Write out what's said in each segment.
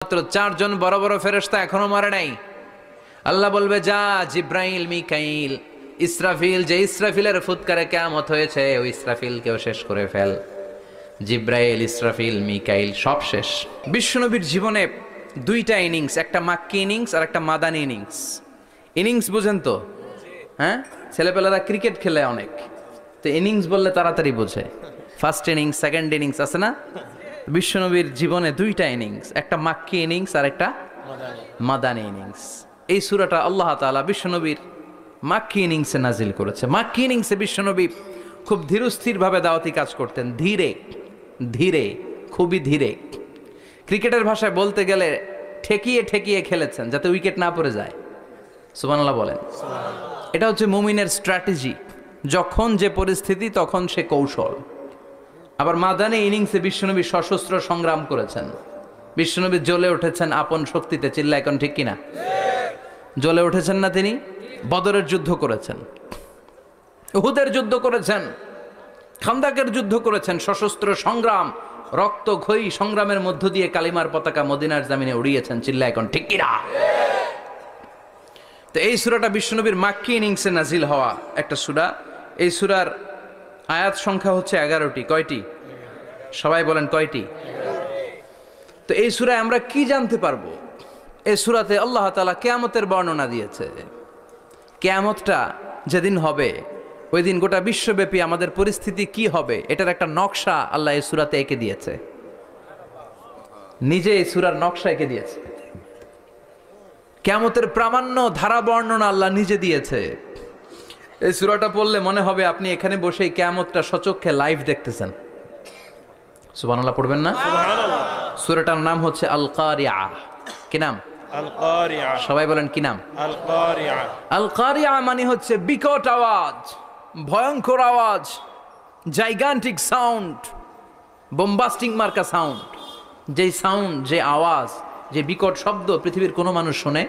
মাত্র চারজন বড় বড় ফেরেশতা এখনো মরে নাই। আল্লাহ বলবে, যা জিব্রাইল, মিকাইল, ইসরাফিল, যে ইসরাফিলের ফুৎকারে কিয়ামত হয়েছে ওই ইসরাফিলকেও শেষ করে ফেল। জিব্রাইল, ইসরাফিল, মিকাইল সব শেষ। বিশ্বনবীর জীবনে দুইটা ইনিংস, একটা মাক্কি ইনিংস আর একটা মাদানী ইনিংস। ইনিংস বুঝেন তো? হ্যাঁ, ছেলেপেলেরা ক্রিকেট খেলে অনেক, তো ইনিংস বললে তাড়াতাড়ি বোঝে। ফার্স্ট ইনিংস, সেকেন্ড ইনিংস আছে না? বিশ্বনবীর জীবনে দুইটা ইনিংস, একটা মাক্কি ইনিংস আর একটা মাদানী ইনিংস। এই সূরাটা আল্লাহ তাআলা বিশ্বনবীর মাক্কি ইনিংসে নাজিল করেছে। মাক্কি ইনিংসে বিশ্বনবী খুব ধীরস্থিরভাবে দাওয়াতি কাজ করতেন, ধীরে ধীরে, খুবই ধীরে। ক্রিকেটের ভাষায় বলতে গেলে ঠেকিয়ে ঠেকিয়ে খেলেছেন যাতে উইকেট না পড়ে যায়। সুবহানাল্লাহ বলেন। এটা হচ্ছে মুমিনের স্ট্র্যাটেজি, যখন যে পরিস্থিতি তখন সে কৌশল। আবার মাদানী ইনিংসে বিশ্বনবী সশস্ত্র সংগ্রাম করেছেন। বিশ্বনবী জ্বলে উঠেছেন আপন শক্তিতে, চিল্লা এখন ঠিক কিনা? জ্বলে উঠেছেন না তিনি? বদরের যুদ্ধ করেছেন, উহুদের যুদ্ধ করেছেন, খান্দাকের যুদ্ধ করেছেন। সশস্ত্র সংগ্রাম, রক্তক্ষয়ী সংগ্রামের মধ্য দিয়ে কালিমার পতাকা মদিনার জামিনে উড়িয়েছেন, চিল্লা এখন ঠিক কিনা? তো এই সূরাটা বিশ্বনবীর মাক্কি ইনিংসে নাজিল হওয়া একটা সূরা। এই সূরার আয়াত সংখ্যা হচ্ছে 11টি। কয়টি? সবাই বলেন কয়টি? তো এই সূরায় আমরা কি জানতে পারবো? এই সূরাতে আল্লাহ তাআলা কিয়ামতের বর্ণনা দিয়েছে। কিয়ামতটা যেদিন হবে ওই দিন গোটা বিশ্বব্যাপী আমাদের পরিস্থিতি কি হবে এটার একটা নকশা আল্লাহ এই সূরাতে এঁকে দিয়েছে। নিজে এই সূরার নকশা এঁকে দিয়েছে। কিয়ামতের প্রামাণ্য ধারা বর্ণনা আল্লাহ নিজে দিয়েছে। এই সূরাটা পড়লে মনে হবে আপনি এখানে বসে কিয়ামতটা সচক্ষে লাইভ দেখতেছেন। সুবহানাল্লাহ পড়বেন না? সুবহানাল্লাহ। সূরাটার নাম হচ্ছে আল কারিয়া। কি নাম? আল কারিয়া। সবাই বলেন কি নাম? আল কারিয়া। আল কারিয়া মানে হচ্ছে বিকট আওয়াজ, ভয়ঙ্কর আওয়াজ, জাইগান্টিক সাউন্ড, বোম্বাস্টিক মার্কা সাউন্ড। যেই সাউন্ড, যে আওয়াজ, যে বিকট শব্দ পৃথিবীর কোনো মানুষ শুনে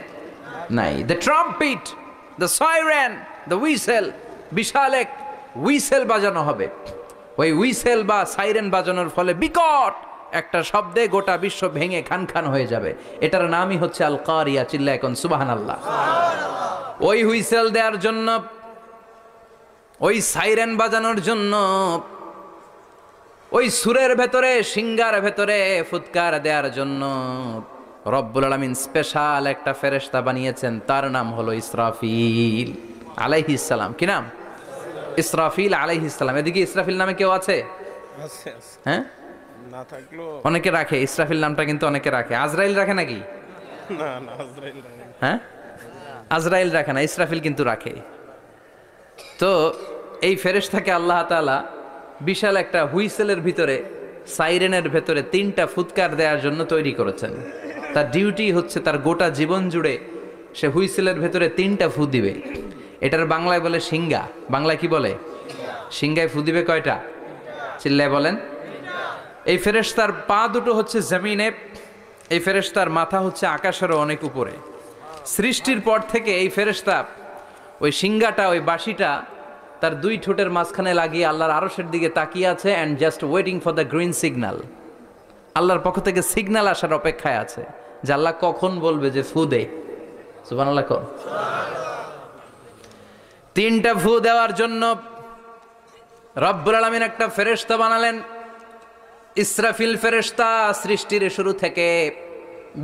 নাই। The trumpet, the siren, the whistle, বিশাল এক হুইসেল বাজানো হবে। ওই হুইসেল বা সাইরেন বাজানোর ফলে বিকট একটা শব্দে গোটা বিশ্ব ভেঙে খান খান হয়ে যাবে। এটার নামই হচ্ছে আল কারিয়া। চিল্লা এখন সুবহানাল্লাহ। ওই হুইসেল দেওয়ার জন্য, ওই সাইরেন বাজানোর জন্য, ওই সুরের ভেতরে, সিঙ্গার ভেতরে ফুৎকার দেওয়ার জন্য রব্বুল আলামিন স্পেশাল একটা ফেরেশতা বানিয়েছেন। তার নাম হলো ইসরাফিল আলাইহিস সালাম। কি নাম? ইসরাফিল আলাইহিস সালাম। এদিকে ইসরাফিল নামে কেউ আছে? হ্যাঁ, না থাকলো অনেকে রাখে। ইসরাফিল নামটা কিন্তু অনেকে রাখে। আজরাইল রাখে নাকি? না না, আজরাইল রাখে। হ্যাঁ, আজরাইল রাখে না, ইসরাফিল কিন্তু রাখে। তো এই ফেরেশতাকে আল্লাহ তাআলা বিশাল একটা হুইসেলের ভিতরে, সাইরেনের ভেতরে 3টা ফুৎকার দেওয়ার জন্য তৈরি করেছেন। তার ডিউটি হচ্ছে তার গোটা জীবন জুড়ে সে হুইসেলের ভেতরে 3টা ফু দিবে। এটার বাংলায় বলে সিঙ্গা। বাংলায় কি বলে? সিঙ্গায় ফু দিবে কয়টা? চিল্লায় বলেন। এই ফেরেশতার পা দুটো হচ্ছে জমিনে, এই ফেরেশতার মাথা হচ্ছে আকাশেরও অনেক উপরে। সৃষ্টির পর থেকে এই ফেরেশতা ওই সিঙ্গাটা, ওই বাঁশিটা তার 2 ঠোঁটের মাঝখানে লাগিয়ে আল্লাহর আরশের দিকে তাকিয়ে আছে, and just waiting for the green signal. আল্লাহর পক্ষ থেকে সিগন্যাল আসার অপেক্ষায় আছে যে আল্লাহ কখন বলবে যে ফু দে। সুবহানাল্লাহ। 3টা ফু দেওয়ার জন্য রব্বুল আলামিন একটা ফেরেশতা বানালেন, ইসরাফিল ফেরেশতা। সৃষ্টির শুরু থেকে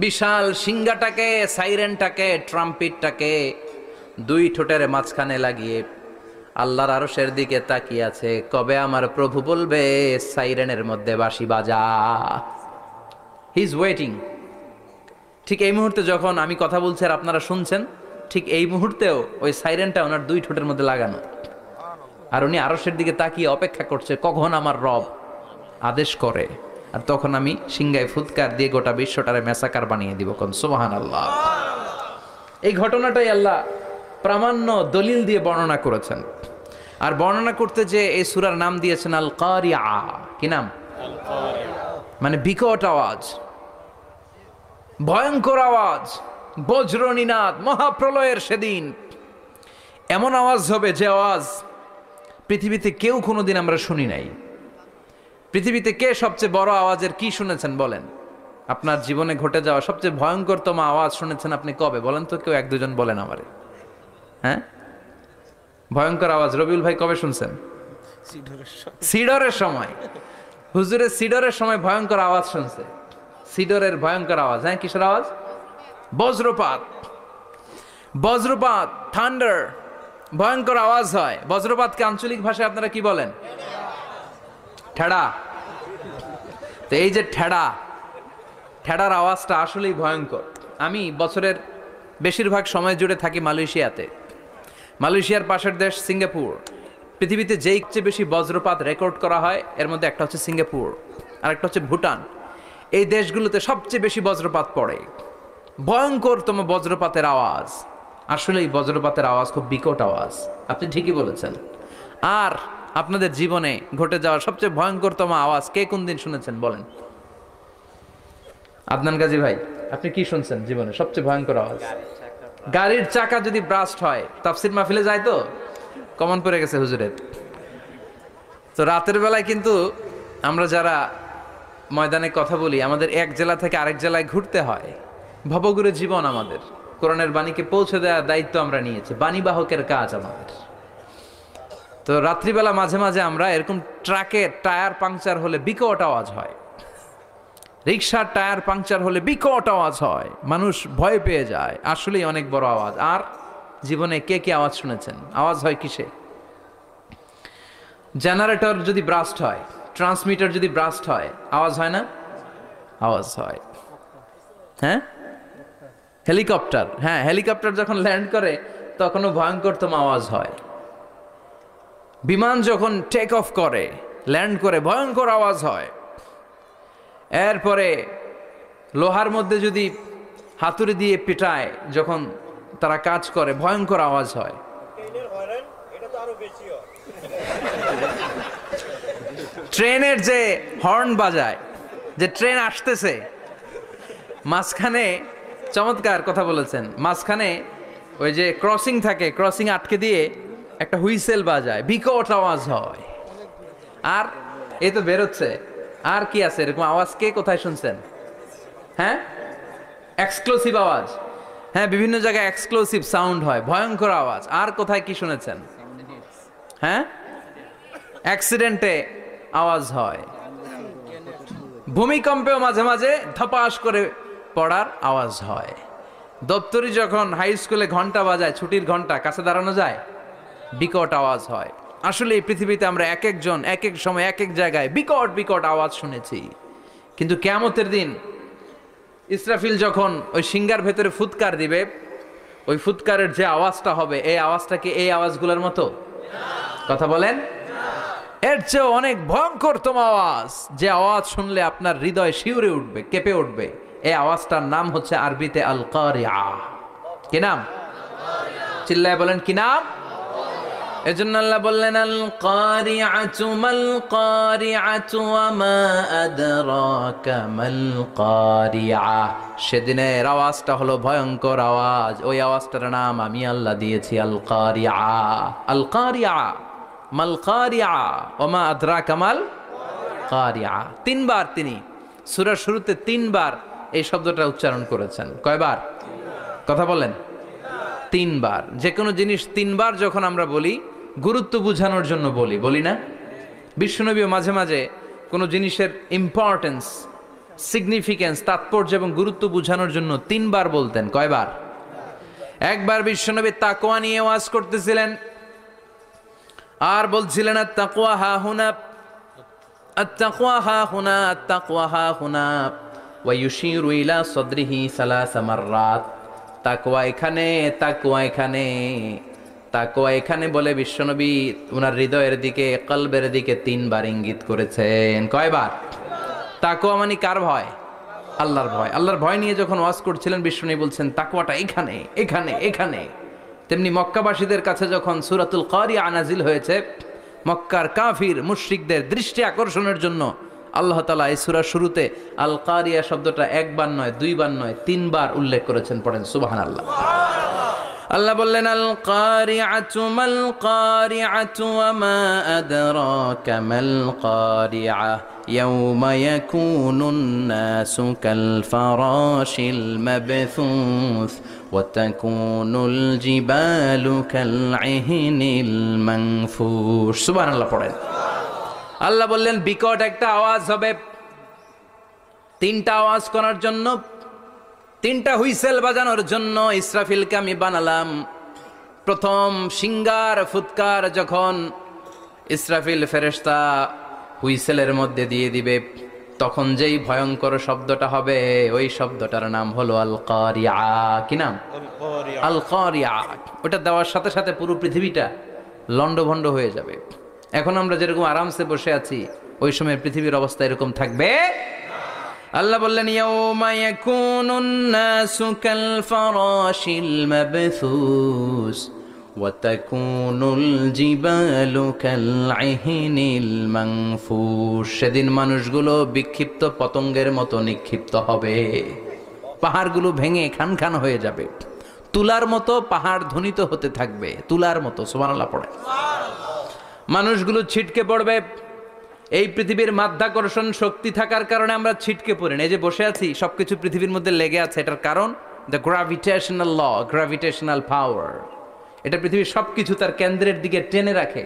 বিশাল সিঙ্গাটাকে, সাইরেনটাকে, ট্রাম্পিটটাকে 2 ঠোঁটের মাঝখানে লাগিয়ে আল্লাহর আরশের দিকে তাকিয়ে আছে, কবে আমার প্রভু বলবে সাইরেনের মধ্যে বাঁশি বাজা। He is waiting. ঠিক এই মুহূর্তে যখন আমি কথা বলছি আর আপনারা শুনছেন, ঠিক এই মুহূর্তেও ওই সাইরেনটা ওনার 2 ঠোঁটের মধ্যে লাগানো, আর উনি আরশের দিকে তাকিয়ে অপেক্ষা করছে কখন আমার রব আদেশ করে, আর তখন আমি সিঙ্গায় ফুৎকার দিয়ে গোটা বিশ্বটারে মেসাকার বানিয়ে দিব। কোন সুবহানাল্লাহ। এই ঘটনাটাই আল্লাহ প্রামাণ্য দলিল দিয়ে বর্ণনা করেছেন। আর বর্ণনা করতে যে এই সূরার নাম দিয়েছেন আল কারিয়া। কি নাম? আল কারিয়া মানে বিকট আওয়াজ, ভয়ঙ্কর আওয়াজ, বজ্রনিনাদ, মহাপ্রলয়ের সেদিন এমন আওয়াজ হবে যে আওয়াজ পৃথিবীতে কেউ কোনোদিন আমরা শুনি নাই। পৃথিবীতে কে সবচেয়ে বড় আওয়াজের কি শুনেছেন বলেন? আপনার জীবনে ঘটে যাওয়া সবচেয়ে ভয়ঙ্করতম আওয়াজ শুনেছেন আপনি কবে? বলেন তো, কেউ এক দুজন বলেন আমারে। হ্যাঁ, ভয়ঙ্কর আওয়াজ রবিউল ভাই কবে শুনছেন? সিডরের সময়। হুজুরের সিডরের সময় ভয়ঙ্কর আওয়াজ শুনছে। সিডরের ভয়ঙ্কর আওয়াজ। হ্যাঁ, কিসের আওয়াজ? বজ্রপাত। বজ্রপাত, থান্ডার, ভয়ঙ্কর আওয়াজ হয়। বজ্রপাতকে আঞ্চলিক ভাষায় আপনারা কি বলেন? ঠেড়া। তো এই যে ঠেড়ার আওয়াজটা আসলেই ভয়ঙ্কর। আমি বছরের বেশিরভাগ সময় জুড়ে থাকি মালয়েশিয়াতে। মালয়েশিয়ার পাশের দেশ সিঙ্গাপুর। পৃথিবীতে যেই চেয়ে বেশি বজ্রপাত রেকর্ড করা হয় এর মধ্যে একটা হচ্ছে সিঙ্গাপুর, আর একটা হচ্ছে ভুটান। এই দেশগুলোতে সবচেয়ে বেশি বজ্রপাত পড়ে। ভয়ঙ্করতম বজ্রপাতের আওয়াজ। আসলে এই বজ্রপাতের আওয়াজ খুব বিকট আওয়াজ, আপনি ঠিকই বলেছেন। আর আপনাদের জীবনে ঘটে যাওয়া সবচেয়ে ভয়ঙ্করতম আওয়াজ কে কোন দিন শুনেছেন বলেন? আদনান গাজী ভাই, আপনি কি শুনছেন জীবনে সবচেয়ে ভয়ঙ্কর আওয়াজ? গাড়ির চাকা যদি ব্রাস্ট হয়। তাফসির মাহফিলে যায় তো কমন পড়ে গেছে হুজুরের। তো রাতের বেলায় কিন্তু আমরা যারা ময়দানে কথা বলি, আমাদের এক জেলা থেকে আরেক জেলায় ঘুরতে হয়। ভবঘুরে জীবন আমাদের। কোরআনের বাণীকে পৌঁছে দেওয়ার দায়িত্ব আমরা নিয়েছি, বাণীবাহকের কাজ আমাদের। তো রাত্রিবেলা মাঝে মাঝে আমরা এরকম ট্রাকের টায়ার পাংচার হলে বিকট আওয়াজ হয়, রিক্সার টায়ার পাংচার হলে বিকট আওয়াজ হয়, মানুষ ভয় পেয়ে যায়। আসলেই অনেক বড় আওয়াজ। আর জীবনে কে কে আওয়াজ শুনেছেন? আওয়াজ হয় কিসে? জেনারেটর যদি ব্রাস্ট হয়, ট্রান্সমিটার যদি ব্রাস্ট হয়, আওয়াজ হয় না? আওয়াজ হয়। হ্যাঁ, হেলিকপ্টার। হ্যাঁ, হেলিকপ্টার যখন ল্যান্ড করে তখনও ভয়ঙ্করতম আওয়াজ হয়। বিমান যখন টেক অফ করে, ল্যান্ড করে, ভয়ঙ্কর আওয়াজ হয়। এরপরে লোহার মধ্যে যদি হাতুড়ি দিয়ে পিটায় যখন তারা কাজ করে, ভয়ঙ্কর আওয়াজ হয়। ট্রেনের যে হর্ন বাজায়, যে ট্রেন আসতেছে, মাঝখানে চমৎকার কথা বলেছেন, মাঝখানে ওই যে ক্রসিং থাকে, ক্রসিং আটকে দিয়ে একটা হুইসেল বাজায়, বিকট আওয়াজ হয়। আর এই তো বেরোচ্ছে। আর কি আছে এরকম আওয়াজ? কে কোথায় শুনছেন? হ্যাঁ, এক্সক্লুসিভ আওয়াজ। হ্যাঁ, বিভিন্ন জায়গায় এক্সক্লুসিভ সাউন্ড হয়, ভয়ঙ্কর আওয়াজ। আর কোথায় কি শুনেছেন? হ্যাঁ, অ্যাক্সিডেন্টে আওয়াজ হয়। ভূমিকম্পেও মাঝে মাঝে ধপাস করে পড়ার আওয়াজ হয়। দপ্তরি যখন হাই স্কুলে ঘন্টা বাজায়, ছুটির ঘন্টা, কাছে দাঁড়ানো যায়, বিকট আওয়াজ হয়। আসলে এই পৃথিবীতে আমরা এক একজন এক এক সময় এক এক জায়গায় বিকট বিকট আওয়াজ শুনেছি। কিন্তু কিয়ামতের দিন ইসরাফিল যখন ওই সিংহার ভেতরে ফুৎকার দিবে, ওই ফুৎকারের যে আওয়াজটা হবে, এই আওয়াজটা কি এই আওয়াজগুলোর মতো? কথা বলেন। এর চেয়ে অনেক ভয়ঙ্করতম আওয়াজ, যে আওয়াজ শুনলে আপনার হৃদয় শিউরে উঠবে, কেঁপে উঠবে। এই আওয়াজটার নাম হচ্ছে আরবিতে আল কারিআ। কি নাম? চিল্লায় বলেন কি নাম? এজন্য আল্লাহ বললেন আল কারিআতু মাল কারিআতু ওয়া মা আদরাকা মাল কারিআ। সেদিনের আওয়াজটা হলো ভয়ঙ্কর আওয়াজ। ওই আওয়াজটার নাম আমি আল্লাহ দিয়েছি আল কারিআ। আল কারিআ মাল কারিআ ওয়া মা আদরাকা মাল কারিআ। তিনবার তিনি সূরার শুরুতে তিনবার এই শব্দটা উচ্চারণ করেছেন। কয়বার? কথা বলেন। তিনবার। যে কোনো জিনিস তিনবার যখন আমরা বলি, গুরুত্ব বোঝানোর জন্য বলি না? বিশ্বনবীও মাঝে মাঝে কোনো জিনিসের ইম্পর্টেন্স, সিগনিফিকেন্স, তাৎপর্য এবং গুরুত্ব বোঝানোর জন্য তিনবার বলতেন। কয়বার? একবার বিশ্বনবী তাকওয়া নিয়ে ওয়াজ করতেছিলেন, আর বলছিলেন আত-তাকওয়া হা হুনা, আত-তাকওয়া হা হুনা, আত-তাকওয়া হা হুনা, ওয়া ইউশিরু ইলা সাদরিহি সালাসা মাররাত। তাকওয়া এখানে, তাকওয়া এখানে, তাকওয়া এখানে বলে বিশ্বনবী ওনার হৃদয়ের দিকে, কলবের দিকে তিনবার ইঙ্গিত করেছেন। কয়বার? তাকওয়া মানে কার ভয়? আল্লাহর ভয়। আল্লাহর ভয় নিয়ে যখন ওয়াজ করছিলেন বিশ্বনবী বলছেন তাকওয়াটা এখানে, এখানে, এখানে। তেমনি মক্কাবাসীদের কাছে যখন সূরাতুল কারিআ নাজিল হয়েছে, মক্কার কাফির মুশরিকদের দৃষ্টি আকর্ষণের জন্য আল্লাহ তাআলা এই সূরার শুরুতে আল কারিআ শব্দটা একবার নয়, দুইবার নয়, তিনবার উল্লেখ করেছেন। পড়েন সুবহানাল্লাহ। আল্লাহ বললেন আল কারিআতু মাল কারিআতু ওয়া মা আদরাকা মাল কারিআহ ইয়াউমা ইয়াকুনুন নাসু কাল ফারাশিল মাবথুস ওয়া তাকুনুল জিবালু কাল ইহনিল মানফুশ। সুবহানাল্লাহ পড়েন। আল্লাহ বললেন বিকট একটা আওয়াজ হবে, তিনটা আওয়াজ করার জন্য, তিনটা হুইসেল বাজানোর জন্য ইসরাফিলকে আমি বানালাম। প্রথম সিঙ্গার ফুৎকার যখন ইসরাফিল ফেরেশতা হুইসেলের মধ্যে দিয়ে দিবে, তখন যেই ভয়ঙ্কর শব্দটা হবে ওই শব্দটার নাম হলো আল কারিআ। কি নাম? আল কারিআ। ওটা দেওয়ার সাথে সাথে পুরো পৃথিবীটা লন্ডভন্ড হয়ে যাবে। এখন আমরা যেরকম আরামসে বসে আছি, ওই সময় পৃথিবীর অবস্থা এরকম থাকবে। আল্লাহ বললেন ইয়াউমা ইয়াকুনুন নাসু কাল ফারাশিল মাবথুস ওয়া তাকুনুল জিবালু কাল ইহনিল মানফুশ। সেদিন মানুষগুলো বিক্ষিপ্ত পতঙ্গের মতো নিক্ষিপ্ত হবে, পাহাড়গুলো ভেঙে খান খান হয়ে যাবে, তুলার মতো পাহাড় ধ্বনিত হতে থাকবে, তুলার মতো। সুবহানাল্লাহ পড়ে। মানুষগুলো ছিটকে পড়বে। এই পৃথিবীর মাধ্যাকর্ষণ শক্তি থাকার কারণে আমরা ছিটকে পড়ি না। এই যে বসে আছি, সবকিছু পৃথিবীর মধ্যে লেগে আছে, এটার কারণ দ্য গ্র্যাভিটেশনাল ল, গ্র্যাভিটেশনাল পাওয়ার। এটা পৃথিবীর সবকিছু তার কেন্দ্রের দিকে টেনে রাখে।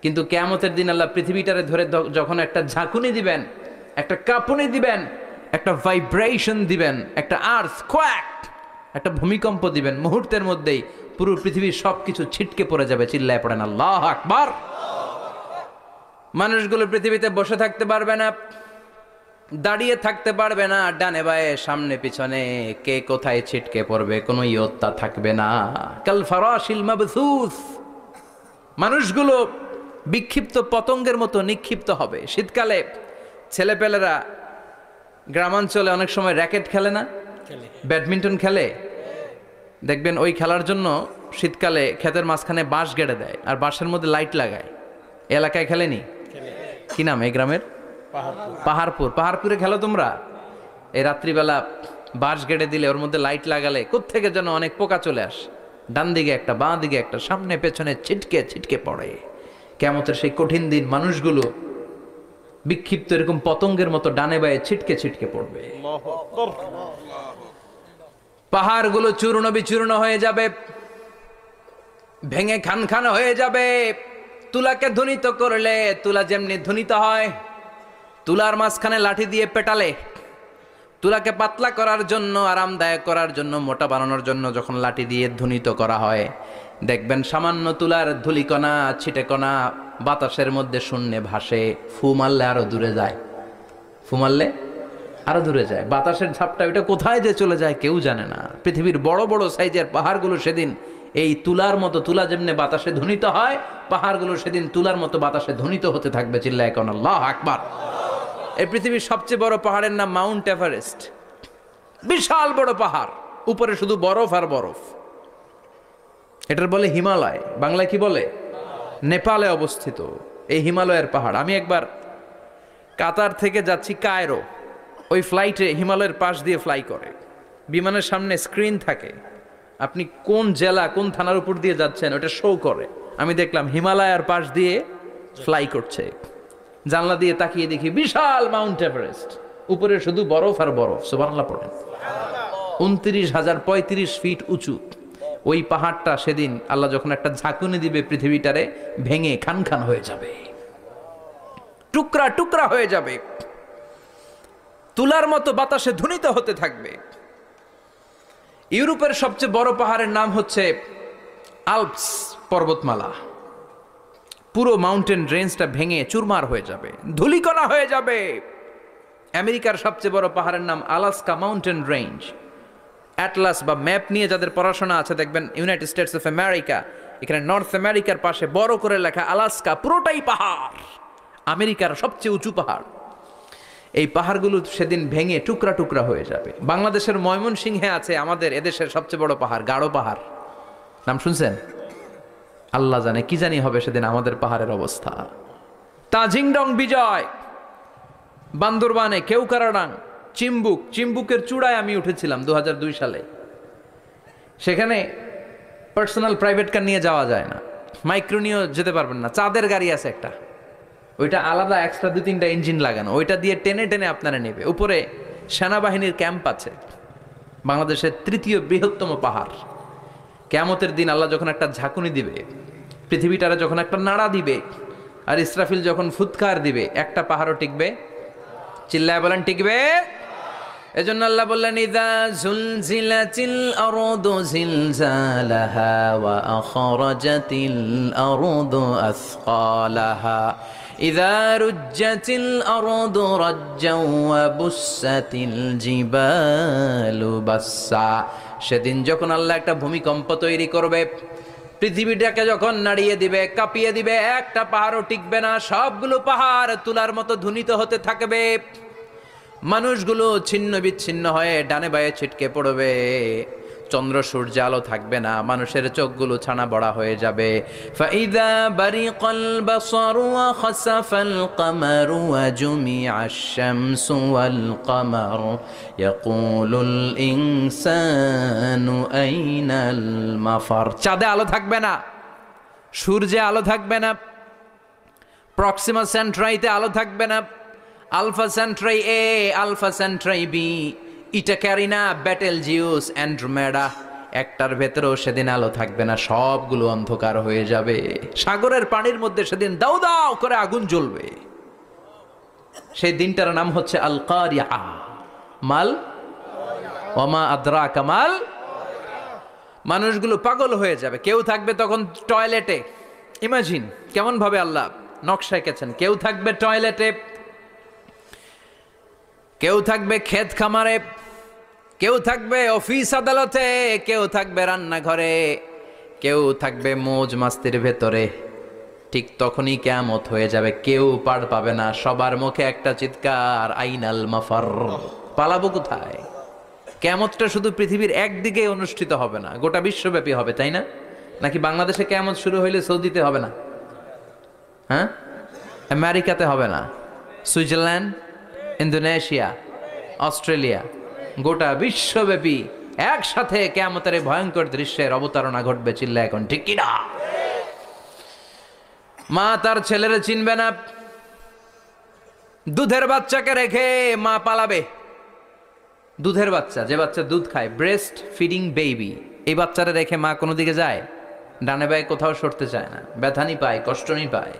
কিন্তু কিয়ামতের দিন আল্লাহ পৃথিবীটারে ধরে যখন একটা ঝাঁকুনি দিবেন, একটা কাঁপুনি দিবেন, একটা ভাইব্রেশন দিবেন, একটা আর্থ কোয়াক, একটা ভূমিকম্প দিবেন, মুহূর্তের মধ্যেই পুরো পৃথিবীর সবকিছু ছিটকে পড়ে যাবে। চিল্লায় পড়েন আল্লাহু আকবার। মানুষগুলো পৃথিবীতে বসে থাকতে পারবে না, দাঁড়িয়ে থাকতে পারবে না, ডানে বায়ে সামনে পিছনে কে কোথায় ছিটকে পড়বে কোনো ইয়ত্তা থাকবে না। কাল ফারাশিল মাবথুস। মানুষগুলো বিক্ষিপ্ত পতঙ্গের মতো নিক্ষিপ্ত হবে। শীতকালে ছেলেপেলেরা গ্রামাঞ্চলে অনেক সময় র্যাকেট খেলে না, ব্যাডমিন্টন খেলে। দেখবেন ওই খেলার জন্য শীতকালে ক্ষেতের মাঝখানে বাঁশ গেড়ে দেয় আর বাঁশের মধ্যে লাইট লাগায়। এলাকায় খেলেনি? কি নাম এই গ্রামের? পাহাড়পুর। পাহাড়পুরে খেলো তোমরা? এই রাত্রিবেলা বাঁশ গেড়ে দিলে ওর মধ্যে লাইট লাগালে কোত্থেকে যেন অনেক পোকা চলে আসে, ডান দিকে একটা, বাঁ দিকে একটা, সামনে পেছনে ছিটকে ছিটকে পড়ে। কিয়ামতের সেই কঠিন দিন মানুষগুলো বিক্ষিপ্ত এরকম পতঙ্গের মতো ডানে বায়ে ছিটকে ছিটকে পড়বে। পাহাড়গুলো চূর্ণ বিচূর্ণ হয়ে যাবে, ভেঙে খান খান হয়ে যাবে। তুলাকে ধ্বনিত করলে তুলা যেমনি ধ্বনিত হয়, তুলার মাঝখানে লাঠি দিয়ে পেটালে, তুলাকে পাতলা করার জন্য, আরামদায়ক করার জন্য, মোটা বানানোর জন্য যখন লাঠি দিয়ে ধ্বনিত করা হয়, দেখবেন সামান্য তুলার ধুলিকণা ছিটেকণা বাতাসের মধ্যে শূন্যে ভাসে। ফু মারলে আরো দূরে যায়, ফু মারলে আরো দূরে যায়। বাতাসের ঝাপটা ওটা কোথায় যে চলে যায় কেউ জানে না। পৃথিবীর বড় বড় সাইজের পাহাড়গুলো সেদিন এই তুলার মতো, তুলা যেমনি বাতাসে ধ্বনিত হয়, পাহাড়গুলো সেদিন তুলার মতো বাতাসে ধ্বনিত হতে থাকবে। চিল্লায় এখন আল্লাহু আকবার। এই পৃথিবীর সবচেয়ে বড় পাহাড়ের নাম মাউন্ট এভারেস্ট। বিশাল বড় পাহাড়, উপরে শুধু বরফ আর বরফ। এটার বলে হিমালয়। বাংলায় কি বলে? নেপালে অবস্থিত এই হিমালয়ের পাহাড়। আমি একবার কাতার থেকে যাচ্ছি কায়রো, ওই ফ্লাইটে হিমালয়ের পাশ দিয়ে ফ্লাই করে, বিমানের সামনে স্ক্রিন থাকে, আপনি কোন জেলা কোন থানার উপর দিয়ে যাচ্ছেন ওটা শো করে। আমি দেখলাম হিমালয়ের পাশ দিয়ে ফ্লাই করছে। জানলা দিয়ে তাকিয়ে দেখি বিশাল মাউন্ট এভারেস্ট, উপরে শুধু বরফ আর বরফ। সুবহানাল্লাহ পড়েন। 29,035 ফিট উঁচু ওই পাহাড়টা সেদিন আল্লাহ যখন একটা ঝাঁকুনি দিবে, পৃথিবীটারে ভেঙে খান খান হয়ে যাবে, টুকরা টুকরা হয়ে যাবে, তুলার মতো বাতাসে ধ্বনিত হতে থাকবে। ইউরোপের সবচেয়ে বড় পাহাড়ের নাম হচ্ছে আল্পস পর্বতমালা। পুরো মাউন্টেন রেঞ্জটা ভেঙে চুরমার হয়ে যাবে, ধূলিকণা হয়ে যাবে। আমেরিকার সবচেয়ে বড় পাহাড়ের নাম আলাস্কা মাউন্টেন রেঞ্জ। অ্যাটলাস বা ম্যাপ নিয়ে যাদের পড়াশোনা আছে দেখবেন ইউনাইটেড স্টেটস অফ আমেরিকা, এখানে নর্থ আমেরিকার পাশে বড় করে লেখা আলাস্কা, পুরোটাই পাহাড়, আমেরিকার সবচেয়ে উঁচু পাহাড়। এই পাহাড়গুলো সেদিন ভেঙে টুকরা টুকরা হয়ে যাবে। বাংলাদেশের ময়মনসিংহে আছে আমাদের এদেশের সবচেয়ে বড় পাহাড়, গাঢ় পাহাড়। নাম শুনছেন? আল্লাহ জানে কি জানি হবে সেদিন আমাদের পাহাড়ের অবস্থা। তাজিংডং বিজয়, বান্দরবানে কেউকারাডাং, চিম্বুকের চূড়ায় আমি উঠেছিলাম 2002 সালে। সেখানে পার্সোনাল প্রাইভেট কার নিয়ে যাওয়া যায় না, মাইক্রো নিয়েও যেতে পারবেন না। চাঁদের গাড়ি আছে একটা, ওইটা আলাদা এক্সট্রা 2-3টা ইঞ্জিন লাগানো, ওইটা দিয়ে টেনে টেনে আপনারা নেবে। উপরে সেনাবাহিনীর ক্যাম্প আছে, বাংলাদেশের 3য় বৃহত্তম পাহাড়। কিয়ামতের দিন আল্লাহ যখন একটা ঝাঁকুনি দিবে, পৃথিবীটারে যখন একটা নাড়া দিবে, আর ইসরাফিল যখন ফুৎকার দিবে, একটা পাহাড়ও টিকবে? চিল্লায় বলেন টিকবে? এজন্য আল্লাহ বললেন, ইযা যুলজিলাতিল আরদু জিলজালাহা ওয়া আখরাজাতিল আরদু আসকালাহা ইযা রুজ্জাতিল আরদু রাজ্জাও ওয়া বুসাতিল জিবালু বাসসা। সেদিন যখন আল্লাহ একটা ভূমিকম্প তৈরি করবে, পৃথিবীটাকে যখন নাড়িয়ে দিবে, কাঁপিয়ে দিবে, একটা পাহাড়ও টিকবে না, সবগুলো পাহাড় তুলার মতো ধ্বনিত হতে থাকবে। মানুষগুলো ছিন্ন বিচ্ছিন্ন হয়ে ডানে বায়ে ছিটকে পড়বে, চন্দ্র সূর্য আলো থাকবে না, মানুষের চোখগুলো ছানা বড়া হয়ে যাবে। ফাইদা বারিকাল বাসারু ওয়া খাসাফাল কামারু ওয়া জুমিআশ শামসু ওয়াল কামারু ইয়াকুলুল ইনসানু আইনাল মাফার। চাঁদে আলো থাকবে না, সূর্যে আলো থাকবে না, প্রক্সিমা সেন্ট্রাইতে আলো থাকবে না, আলফা সেন্ট্রাই এ, আলফা সেন্ট্রাই বি, ইটা ক্যারিনা, ব্যাটেল জিউস, অ্যান্ড্রোমেডা, একটার ভেতরেও সেদিন আলো থাকবে না, সবগুলো অন্ধকার হয়ে যাবে। সাগরের পানির মধ্যে সেদিন দাউ দাউ করে আগুন জ্বলবে। সেই দিনটার নাম হচ্ছে আল কারিয়া। মাল ওমা আদরাকা মাল। মানুষগুলো পাগল হয়ে যাবে। কেউ থাকবে তখন টয়লেটে, ইমাজিন কেমন ভাবে আল্লাহ নকশা এঁকেছেন। কেউ থাকবে টয়লেটে, কেউ থাকবে ক্ষেত খামারে, কেউ থাকবে অফিস আদালতে, কেউ থাকবে রান্নাঘরে, কেউ থাকবে মৌজ মাস্তির ভেতরে। ঠিক তখনই কিয়ামত হয়ে যাবে, কেউ পার পাবে না, সবার মুখে একটা চিৎকার, আইনাল মাফার। পালাবো কোথায়? কিয়ামতটা শুধু পৃথিবীর একদিকে অনুষ্ঠিত হবে না, গোটা বিশ্বব্যাপী হবে, তাই না? নাকি বাংলাদেশে কিয়ামত শুরু হইলে সৌদিতে হবে না? হ্যাঁ, আমেরিকাতে হবে না, সুইজারল্যান্ড, ইন্দোনেশিয়া, অস্ট্রেলিয়া, গোটা বিশ্বব্যাপী একসাথে কিয়ামতের ভয়ঙ্কর দৃশ্যের অবতারণা ঘটবে। চিল্লা এখন ঠিক কিনা? মা তার ছেলেরে চিনবে না, দুধের বাচ্চাকে রেখে মা পালাবে। দুধের বাচ্চা, যে বাচ্চা দুধ খায়, ব্রেস্ট ফিডিং বেবি, এই বাচ্চারা রেখে মা কোনো দিকে যায়? ডানে বায়ে কোথাও সরতে চায় না, ব্যথানি পায়, কষ্টনি পায়।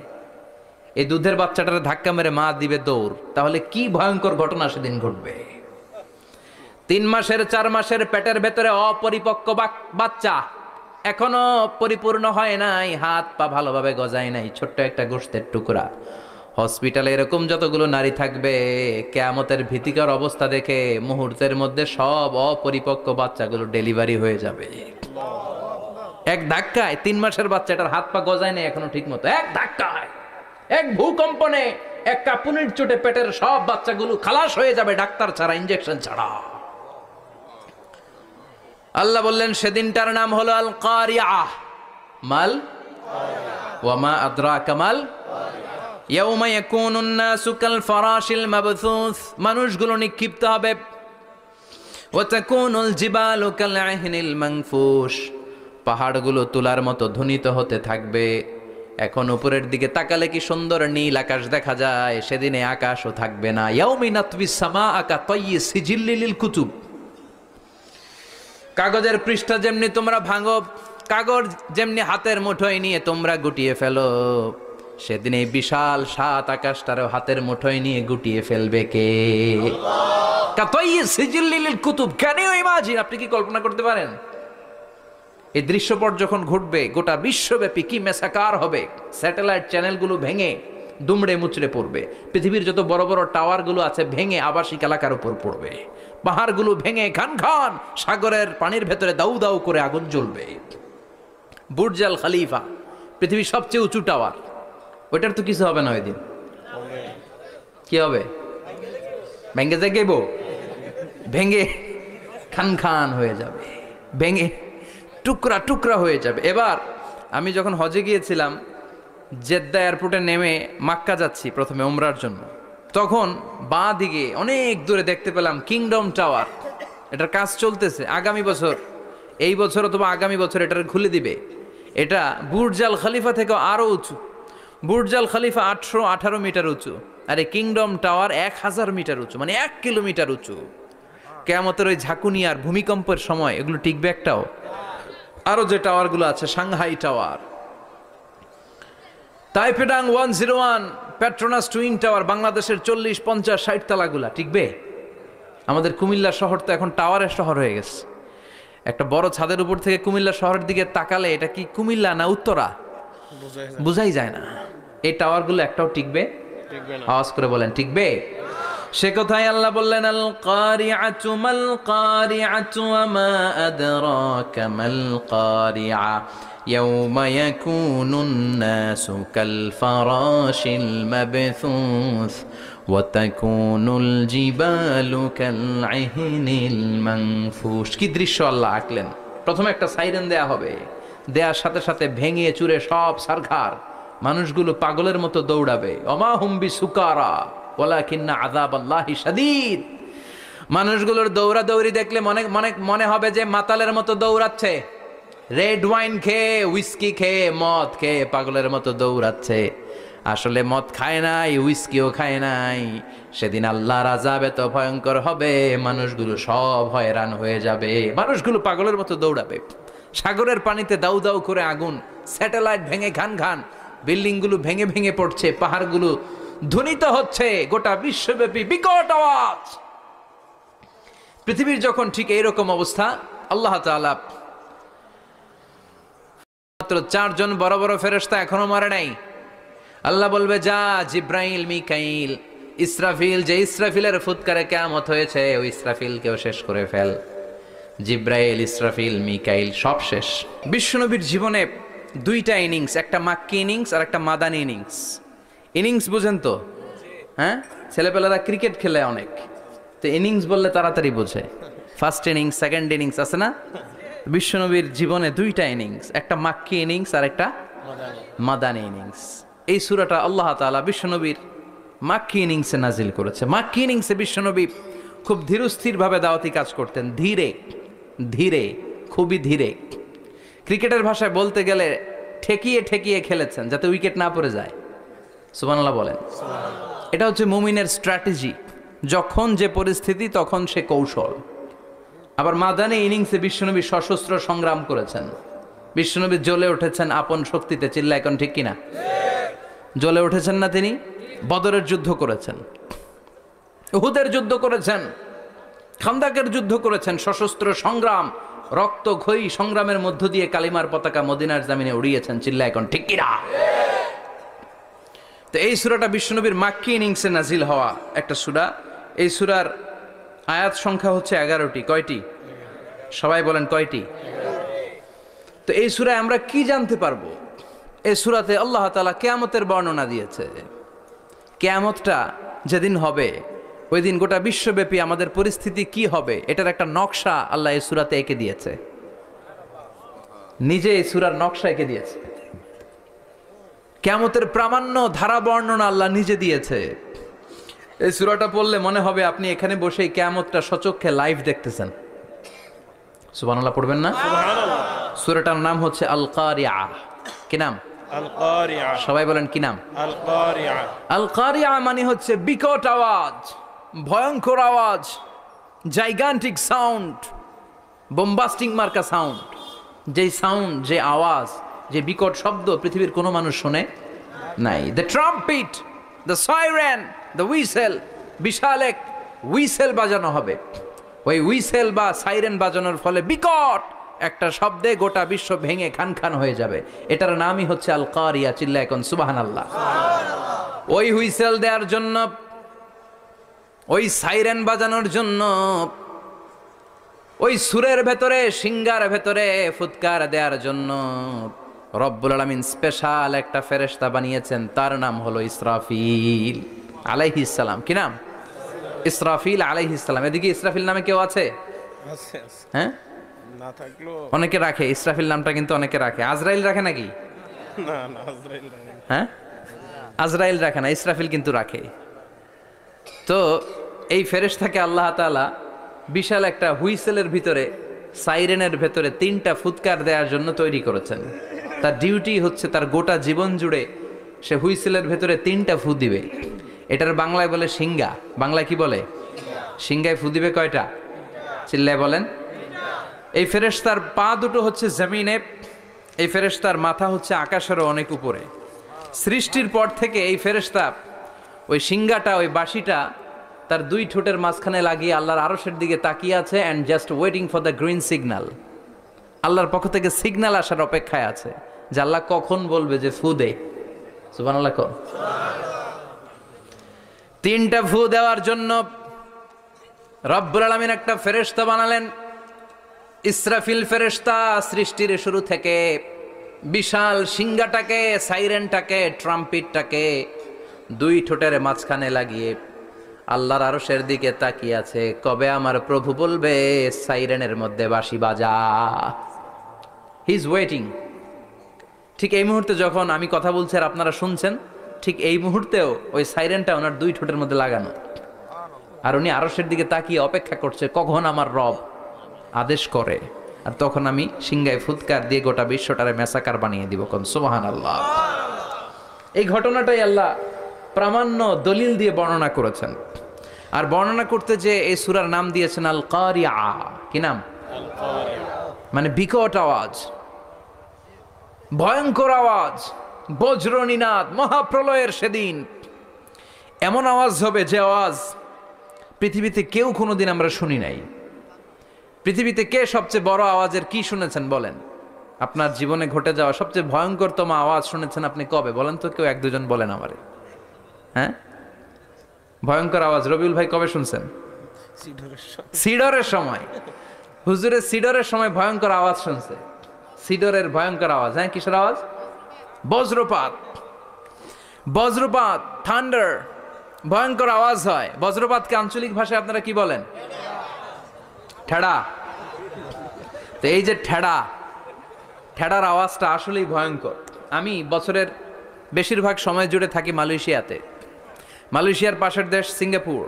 এই দুধের বাচ্চাটারে ধাক্কা মেরে মা দিবে দৌড়। তাহলে কি ভয়ঙ্কর ঘটনা সেদিন ঘটবে। 3 মাসের 4 মাসের পেটের ভেতরে অপরিপক্ক বাচ্চা, এখনো পরিপূর্ণ হয় নাই, হাত পা ভালোভাবে গজায় নাই, ছোট্ট একটা গোশতের টুকরা। হসপিটালে এরকম যতগুলো নারী থাকবে, কিয়ামতের ভীতিকর অবস্থা দেখে মুহূর্তের মধ্যে সব অপরিপক্ক বাচ্চাগুলো ডেলিভারি হয়ে যাবে এক ধাক্কায়। 3 মাসের বাচ্চাটার হাত পা গজায় নাই এখনো ঠিক মতো, এক ধাক্কায়, এক ভূকম্পনে, এক কাঁপুনির চোটে পেটের সব বাচ্চাগুলো খালাস হয়ে যাবে, ডাক্তার ছাড়া, ইনজেকশন ছাড়া। আল্লাহ বললেন সেদিনটার নাম হলো আল কারিয়া। মাল ওয়া মা আদরাকা মাল। ইয়াউমা ইয়াকুনুন নাসু কাল ফারাশিল মাবথুস, মানুষগুলো নিক্ষিপ্ত হবে। ওয়া তাকুনুল জিবালু কাল আহিনিল মানফুশ, পাহাড়গুলো তুলার মতো ধ্বনিত হতে থাকবে। এখন উপরের দিকে তাকালে কি সুন্দর নীল আকাশ দেখা যায়, সেদিনে আকাশও থাকবে না। ইয়াউমিন নাতবিস সামাআ কাতায়্যি সিজিল্লি লিল কুতুব, কাগজের পৃষ্ঠা যেমনি তোমরা ভাঙো, কাগজ যেমনি হাতের মুঠোয় নিয়ে তোমরা গুটিয়ে ফেলো, সেদিন এই বিশাল 7 আকাশটারও হাতের মুঠোয় নিয়ে গুটিয়ে ফেলবে কে? কাতায়্যি সিজিল্লি লিল কুতুব। Can you imagine? আপনি কি কল্পনা করতে পারেন? এই দৃশ্যপট যখন ঘটবে, গোটা বিশ্বব্যাপী কি মেসাকার হবে। স্যাটেলাইট চ্যানেলগুলো ভেঙে দুমড়ে মুচড়ে পড়বে, পৃথিবীর যত বড় বড় টাওয়ারগুলো আছে ভেঙে আবাসিক এলাকার উপর পড়বে, পাহাড়গুলো ভেঙে খান খান সাগরের পানির ভেতরে দাউ দাউ করে আগুন জ্বলবে। বুর্জ আল খলিফা, পৃথিবীর সবচেয়ে উঁচু টাওয়ার, ওইটার তো কিছু হবে না ওই দিন। কি হবে? ভেঙে যাইব, ভেঙে খান খান হয়ে যাবে, ভেঙে টুকরা টুকরা হয়ে যাবে। এবার আমি যখন হজে গিয়েছিলাম, জেদ্দা এয়ারপোর্টে নেমে মাক্কা যাচ্ছি প্রথমে উমরার জন্য, তখন বাঁ দিকে অনেক দূরে দেখতে পেলাম কিংডম টাওয়ার। এটার কাজ চলতেছে, আগামী বছর এই বছর অথবা আগামী বছর এটা খুলে দিবে। এটা বুর্জ আল খলিফা থেকে আরো উঁচু। বুর্জ আল খলিফা 818 মিটার উঁচু, আর এই কিংডম টাওয়ার 1000 মিটার উঁচু, মানে 1 কিলোমিটার উঁচু। কিয়ামতের ওই ঝাঁকুনি আর ভূমিকম্পের সময় এগুলো টিকবে একটাও? আরো যে টাওয়ারগুলো আছে, Shanghai tower, Taipei 101, Petronas twin tower, বাংলাদেশের 40, 50, 60 তালাগুলা টিকবে? আমাদের কুমিল্লা শহর তো এখন টাওয়ারের শহর হয়ে গেছে। একটা বড় ছাদের উপর থেকে কুমিল্লা শহরের দিকে তাকালে এটা কি কুমিল্লা না উত্তরা বুঝাই যায় না। এই টাওয়ারগুলো একটাও টিকবে? আওয়াজ করে বলেন টিকবে? সে কথাই আল্লাহ বললেন, আল কারিআতু মাল কারিআতু ওয়া মা আদরাকা মাল কারিআ ইয়াউমা ইয়াকুনুন নাসু কাল ফারাশিল মাবথুস ওয়া তাকুনুল জিবালু কাল ইহনিল মানফুশ। কি দৃশ্য আল্লাহ আঁকলেন! প্রথমে একটা সাইরেন দেয়া হবে, দেয়ার সাথে সাথে ভেঙে চুরে সব সারখার, মানুষগুলো পাগলের মতো দৌড়াবে। ওমা হুম বিসুকারা ওয়ালাকিন্না আযাবাল্লাহি শাদীদ। মানুষগুলোর দৌড়াদৌড়ি দেখলে মনে হবে যে মাতালের মতো দৌড়াচ্ছে, রেড ওয়াইন খেয়ে, উইস্কি খেয়ে, মদ খেয়ে পাগলের মতো দৌড়াচ্ছে। আসলে মদ খায় নাই, উইস্কিও খায় নাই। সেদিন আল্লাহর আযাব এত ভয়ঙ্কর হবে, মানুষগুলো সব হয়রান হয়ে যাবে, মানুষগুলো পাগলের মতো দৌড়াবে। সাগরের পানিতে দাউ দাউ করে আগুন, স্যাটেলাইট ভেঙে খান খান, বিল্ডিংগুলো ভেঙে ভেঙে পড়ছে, পাহাড়গুলো ধ্বনিত হচ্ছে, গোটা বিশ্বব্যাপী বিকট আওয়াজ। পৃথিবীর যখন ঠিক এইরকম অবস্থা, আল্লাহ তাআলা মাত্র 4 জন বড় বড় ফেরেশতা এখনো মারে নাই। আল্লাহ বলবে, যা জিব্রাইল, মিকাইল, ইসরাফিল, যে ইসরাফিলের ফুৎকারে কিয়ামত হয়েছে ওই ইসরাফিলকেও শেষ করে ফেল। জিব্রাইল, ইসরাফিল, মিকাইল সব শেষ। বিশ্বনবীর জীবনে 2টা ইনিংস, একটা মাক্কি ইনিংস আর একটা মাদানী ইনিংস। ইনিংস বুঝেন তো? হ্যাঁ, ছেলেপেলেরা ক্রিকেট খেলে অনেক, তো ইনিংস বললে তাড়াতাড়ি বোঝে। ফার্স্ট ইনিংস, সেকেন্ড ইনিংস আছে না? বিশ্বনবীর জীবনে 2টা ইনিংস, একটা মাক্কি ইনিংস আর একটা মাদানী ইনিংস। এই সূরাটা আল্লাহ তাআলা বিশ্বনবীর মাক্কি ইনিংসে নাজিল করেছে। মাক্কি ইনিংসে বিশ্বনবী খুব ধীরস্থির ভাবে দাওয়াতি কাজ করতেন, ধীরে ধীরে, খুবই ধীরে। ক্রিকেটের ভাষায় বলতে গেলে ঠেকিয়ে ঠেকিয়ে খেলেছেন যাতে উইকেট না পড়ে যায়। সুবহানাল্লাহ বলেন। এটা হচ্ছে মুমিনের স্ট্র্যাটেজি, যখন যে পরিস্থিতি তখন সে কৌশল। আবার মাদানী ইনিংসে বিশ্বনবী সশস্ত্র সংগ্রাম করেছেন। বিশ্বনবী জ্বলে উঠেছেন আপন শক্তিতে, চিল্লা এখন ঠিক কিনা? জ্বলে উঠেছেন না তিনি? বদরের যুদ্ধ করেছেন, উহুদের যুদ্ধ করেছেন, খান্দাকের যুদ্ধ করেছেন, সশস্ত্র সংগ্রাম, রক্তক্ষয়ী সংগ্রামের মধ্য দিয়ে কালিমার পতাকা মদিনার জামিনে উড়িয়েছেন, চিল্লা এখন ঠিক কিনা? তো এই সূরাটা বিশ্বনবীর মাক্কি ইনিংসে নাজিল হওয়া একটা সূরা। এই সূরার আয়াত সংখ্যা হচ্ছে 11টি। কয়টি? সবাই বলেন কয়টি? তো এই সূরায় আমরা কি জানতে পারবো? এই সূরাতে আল্লাহ তাআলা কিয়ামতের বর্ণনা দিয়েছে। কিয়ামতটা যেদিন হবে ওই দিন গোটা বিশ্বব্যাপী আমাদের পরিস্থিতি কি হবে এটার একটা নকশা আল্লাহ এই সূরাতে এঁকে দিয়েছে। নিজে এই সূরার নকশা এঁকে দিয়েছে। কিয়ামতের প্রামাণ্য ধারা বর্ণনা আল্লাহ নিজে দিয়েছে। এই সূরাটা পড়লে মনে হবে আপনি এখানে বসেই কিয়ামতটা সচক্ষে লাইভ দেখতেছেন। সুবহানাল্লাহ পড়বেন না? সুবহানাল্লাহ। সূরাটার নাম হচ্ছে আল কারিআ। কি নাম? আল কারিআ। সবাই বলেন কি নাম? আল কারিআ। আল কারিআ মানে হচ্ছে বিকট আওয়াজ, ভয়ঙ্কর আওয়াজ, জাইগান্টিক সাউন্ড, বোম্বাস্টিং মার্কা সাউন্ড। যে সাউন্ড, যে আওয়াজ, যে বিকট শব্দ পৃথিবীর কোনো মানুষ শুনে নাই। The trumpet, the siren, the whistle, বিশাল এক হুইসেল বাজানো হবে। ওই হুইসেল বা সাইরেন বাজানোর ফলে বিকট একটা শব্দে গোটা বিশ্ব ভেঙে খান খান হয়ে যাবে। এটার নামই হচ্ছে আল কারিয়া। চিল্লা এখন সুবহানাল্লাহ। ওই হুইসেল দেওয়ার জন্য, ওই সাইরেন বাজানোর জন্য, ওই সুরের ভেতরে, সিঙ্গার ভেতরে ফুৎকার দেওয়ার জন্য রব্বুল আলামিন স্পেশাল একটা ফেরেশতা বানিয়েছেন। তার নাম হলো ইসরাফিল আলাইহিস সালাম। কি নাম? ইসরাফিল আলাইহিস সালাম। এদিকে ইসরাফিল নামে কেউ আছে? হ্যাঁ, না থাকলো অনেকে রাখে। ইসরাফিল নামটা কিন্তু অনেকে রাখে। আজরাইল রাখে নাকি? না না, আজরাইল রাখে। হ্যাঁ, আজরাইল রাখে না, ইসরাফিল কিন্তু রাখে। তো এই ফেরেশতাকে আল্লাহ তাআলা বিশাল একটা হুইসেলের ভিতরে সাইরেনের ভেতরে 3টা ফুৎকার দেওয়ার জন্য তৈরি করেছেন। তার ডিউটি হচ্ছে তার গোটা জীবন জুড়ে সে হুইসেলের ভেতরে 3টা ফু দিবে। এটার বাংলায় বলে সিঙ্গা। বাংলায় কি বলে? সিঙ্গায় ফু দিবে কয়টা? চিল্লায় বলেন। এই ফেরেশতার পা দুটো হচ্ছে জমিনে, এই ফেরেশতার মাথা হচ্ছে আকাশেরও অনেক উপরে। সৃষ্টির পর থেকে এই ফেরেশতা ওই সিঙ্গাটা, ওই বাঁশিটা তার 2 ঠোঁটের মাঝখানে লাগিয়ে আল্লাহর আরশের দিকে তাকিয়ে আছে and just waiting for the green signal. আল্লাহর পক্ষ থেকে সিগন্যাল আসার অপেক্ষায় আছে যে আল্লাহ কখন বলবে যে ফু দে। সুবহানাল্লাহ। 3টা ফু দেওয়ার জন্য রব্বুল আলামিন একটা ফেরেশতা বানালেন। ইসরাফিল ফেরেশতা সৃষ্টির শুরু থেকে বিশাল সিঙ্গাটাকে, সাইরেনটাকে, ট্রাম্পিটটাকে 2 ঠোঁটের মাঝখানে লাগিয়ে আল্লাহর আরশের দিকে তাকিয়ে আছে, কবে আমার প্রভু বলবে সাইরেনের মধ্যে বাঁশি বাজা। He is waiting. ঠিক এই মুহূর্তে যখন আমি কথা বলছি আর আপনারা শুনছেন, ঠিক এই মুহূর্তেও ওই সাইরেনটা ওনার 2 ঠোঁটের মধ্যে লাগানো, আর উনি আরশের দিকে তাকিয়ে অপেক্ষা করছে কখন আমার রব আদেশ করে, আর তখন আমি সিংগায় ফুৎকার দিয়ে গোটা বিশ্বটারে মেসাকার বানিয়ে দিব। কোন সুবহানাল্লাহ। এই ঘটনাটাই আল্লাহ প্রামাণ্য দলিল দিয়ে বর্ণনা করেছেন। আর বর্ণনা করতে যে এই সূরার নাম দিয়েছেন আল কারিয়া। কি নাম? মানে বিকট আওয়াজ, ভয়ঙ্কর আওয়াজ, বজ্রনিনাদ, মহাপ্রলয়ের সেদিন এমন আওয়াজ হবে যে আওয়াজ পৃথিবীতে কেউ কোনোদিন আমরা শুনি নাই। পৃথিবীতে কে সবচেয়ে বড় আওয়াজের কি শুনেছেন বলেন? আপনার জীবনে ঘটে যাওয়া সবচেয়ে ভয়ঙ্করতম আওয়াজ শুনেছেন আপনি কবে বলেন তো? কেউ 1-2 জন বলেন আমারে। হ্যাঁ, ভয়ঙ্কর আওয়াজ রবিউল ভাই কবে শুনছেন? সিডরের সময়। হুজুরের সিডরের সময় ভয়ঙ্কর আওয়াজ শুনছে। সিডরের ভয়ঙ্কর আওয়াজ। হ্যাঁ, কিসের আওয়াজ? বজ্রপাত। বজ্রপাত, থান্ডার, ভয়ঙ্কর আওয়াজ হয়। বজ্রপাতকে আঞ্চলিক ভাষায় আপনারা কি বলেন? ঠেড়া। তো এই যে ঠেড়ার আওয়াজটা আসলেই ভয়ঙ্কর। আমি বছরের বেশিরভাগ সময় জুড়ে থাকি মালয়েশিয়াতে। মালয়েশিয়ার পাশের দেশ সিঙ্গাপুর।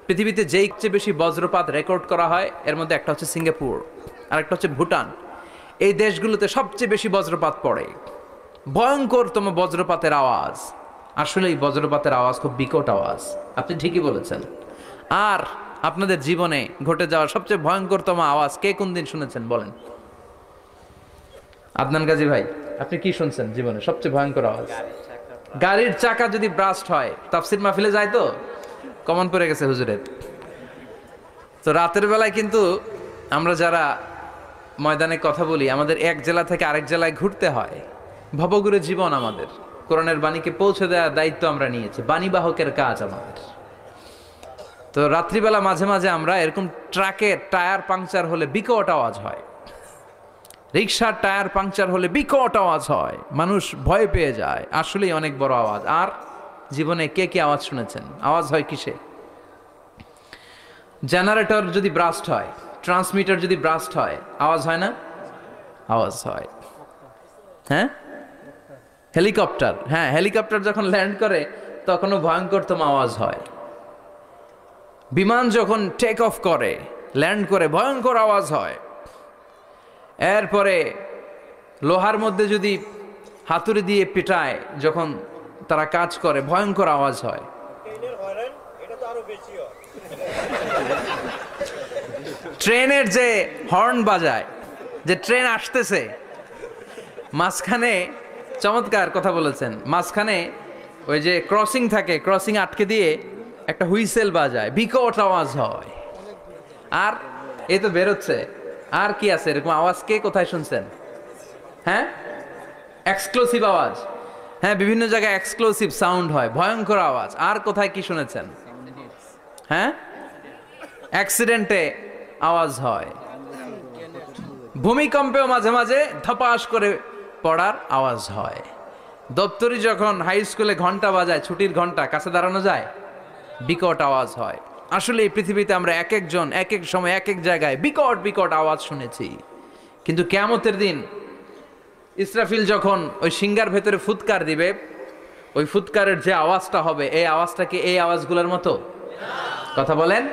পৃথিবীতে যেই চেয়ে বেশি বজ্রপাত রেকর্ড করা হয় এর মধ্যে একটা হচ্ছে সিঙ্গাপুর, আর একটা হচ্ছে ভুটান। এই দেশগুলোতে সবচেয়ে বেশি বজ্রপাত পড়ে। ভয়ঙ্করতম বজ্রপাতের আওয়াজ। আসলেই বজ্রপাতের আওয়াজ খুব বিকট আওয়াজ। আপনি ঠিকই বলেছেন। আর আপনাদের জীবনে ঘটে যাওয়া সবচেয়ে ভয়ঙ্করতম আওয়াজ কে কোন দিন শুনেছেন বলেন? আদনান গাজী ভাই, আপনি কি শুনছেন জীবনে সবচেয়ে ভয়ঙ্কর আওয়াজ? গাড়ির চাকা যদি ব্রাস্ট হয়। তাফসির মাহফিলে যায় তো কমন পড়ে গেছে হুজুরের। তো রাতের বেলায় কিন্তু আমরা যারা ময়দানে কথা বলি, আমাদের এক জেলা থেকে আরেক জেলায় ঘুরতে হয়। ভবঘুরে জীবন আমাদের। কোরআনের বাণীকে পৌঁছে দেওয়ার দায়িত্ব আমরা নিয়েছি, বাণীবাহকের কাজ আমাদের। তো রাত্রিবেলা মাঝে মাঝে আমরা এরকম ট্রাকের টায়ার পাংচার হলে বিকট আওয়াজ হয়, রিক্সার টায়ার পাংচার হলে বিকট আওয়াজ হয়, মানুষ ভয় পেয়ে যায়। আসলেই অনেক বড় আওয়াজ। আর জীবনে কে কে আওয়াজ শুনেছেন? আওয়াজ হয় কিসে? জেনারেটর যদি ব্রাস্ট হয়, ট্রান্সমিটার যদি ব্রাস্ট হয়, আওয়াজ হয় না? আওয়াজ হয়। হ্যাঁ, হেলিকপ্টার। হ্যাঁ, হেলিকপ্টার যখন ল্যান্ড করে তখনও ভয়ঙ্করতম আওয়াজ হয়। বিমান যখন টেক অফ করে, ল্যান্ড করে, ভয়ঙ্কর আওয়াজ হয়। এরপরে লোহার মধ্যে যদি হাতুড়ি দিয়ে পিটায় যখন তারা কাজ করে, ভয়ঙ্কর আওয়াজ হয়। ট্রেনের যে হর্ন বাজায়, যে ট্রেন আসতেছে, মাঝখানে চমৎকার কথা বলেছেন, মাঝখানে ওই যে ক্রসিং থাকে, ক্রসিং আটকে দিয়ে একটা হুইসেল বাজায়, বিকট আওয়াজ হয়। আর এই তো বেরোচ্ছে। আর কি আছে এরকম আওয়াজ? কে কোথায় শুনছেন? হ্যাঁ, এক্সক্লুসিভ আওয়াজ। হ্যাঁ, বিভিন্ন জায়গায় এক্সক্লুসিভ সাউন্ড হয়, ভয়ঙ্কর আওয়াজ। আর কোথায় কি শুনেছেন? হ্যাঁ, অ্যাক্সিডেন্টে আওয়াজ হয়। ভূমিকম্পেও মাঝে মাঝে ধপাস করে পড়ার আওয়াজ হয়। দপ্তরি যখন হাই স্কুলে ঘন্টা বাজায়, ছুটির ঘন্টা, কাছে দাঁড়ানো যায়, বিকট আওয়াজ হয়। আসলে এই পৃথিবীতে আমরা এক একজন এক এক সময় এক এক জায়গায় বিকট বিকট আওয়াজ শুনেছি। কিন্তু কিয়ামতের দিন ইসরাফিল যখন ওই সিংহার ভেতরে ফুৎকার দিবে, ওই ফুৎকারের যে আওয়াজটা হবে, এই আওয়াজটা কি এই আওয়াজগুলোর মতো? কথা বলেন।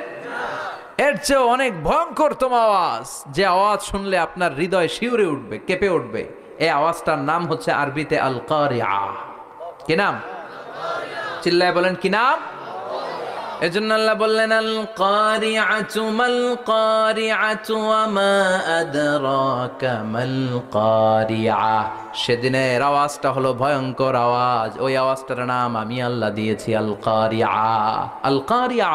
এর চেয়ে অনেক ভয়ঙ্করতম আওয়াজ, যে আওয়াজ শুনলে আপনার হৃদয় শিউরে উঠবে, কেঁপে উঠবে, এই আওয়াজটার নাম হচ্ছে আরবিতে আল কারিআ। কি নাম? চিল্লায় বলেন কি নাম? এজন্য আল্লাহ বললেন আল কারিআতু মাল কারিআতু ওয়া মা আদরাকা মাল কারিআ। সেদিনের আওয়াজটা হলো ভয়ঙ্কর আওয়াজ, ওই আওয়াজটার নাম আমি আল্লাহ দিয়েছি আল কারিআ। আল কারিআ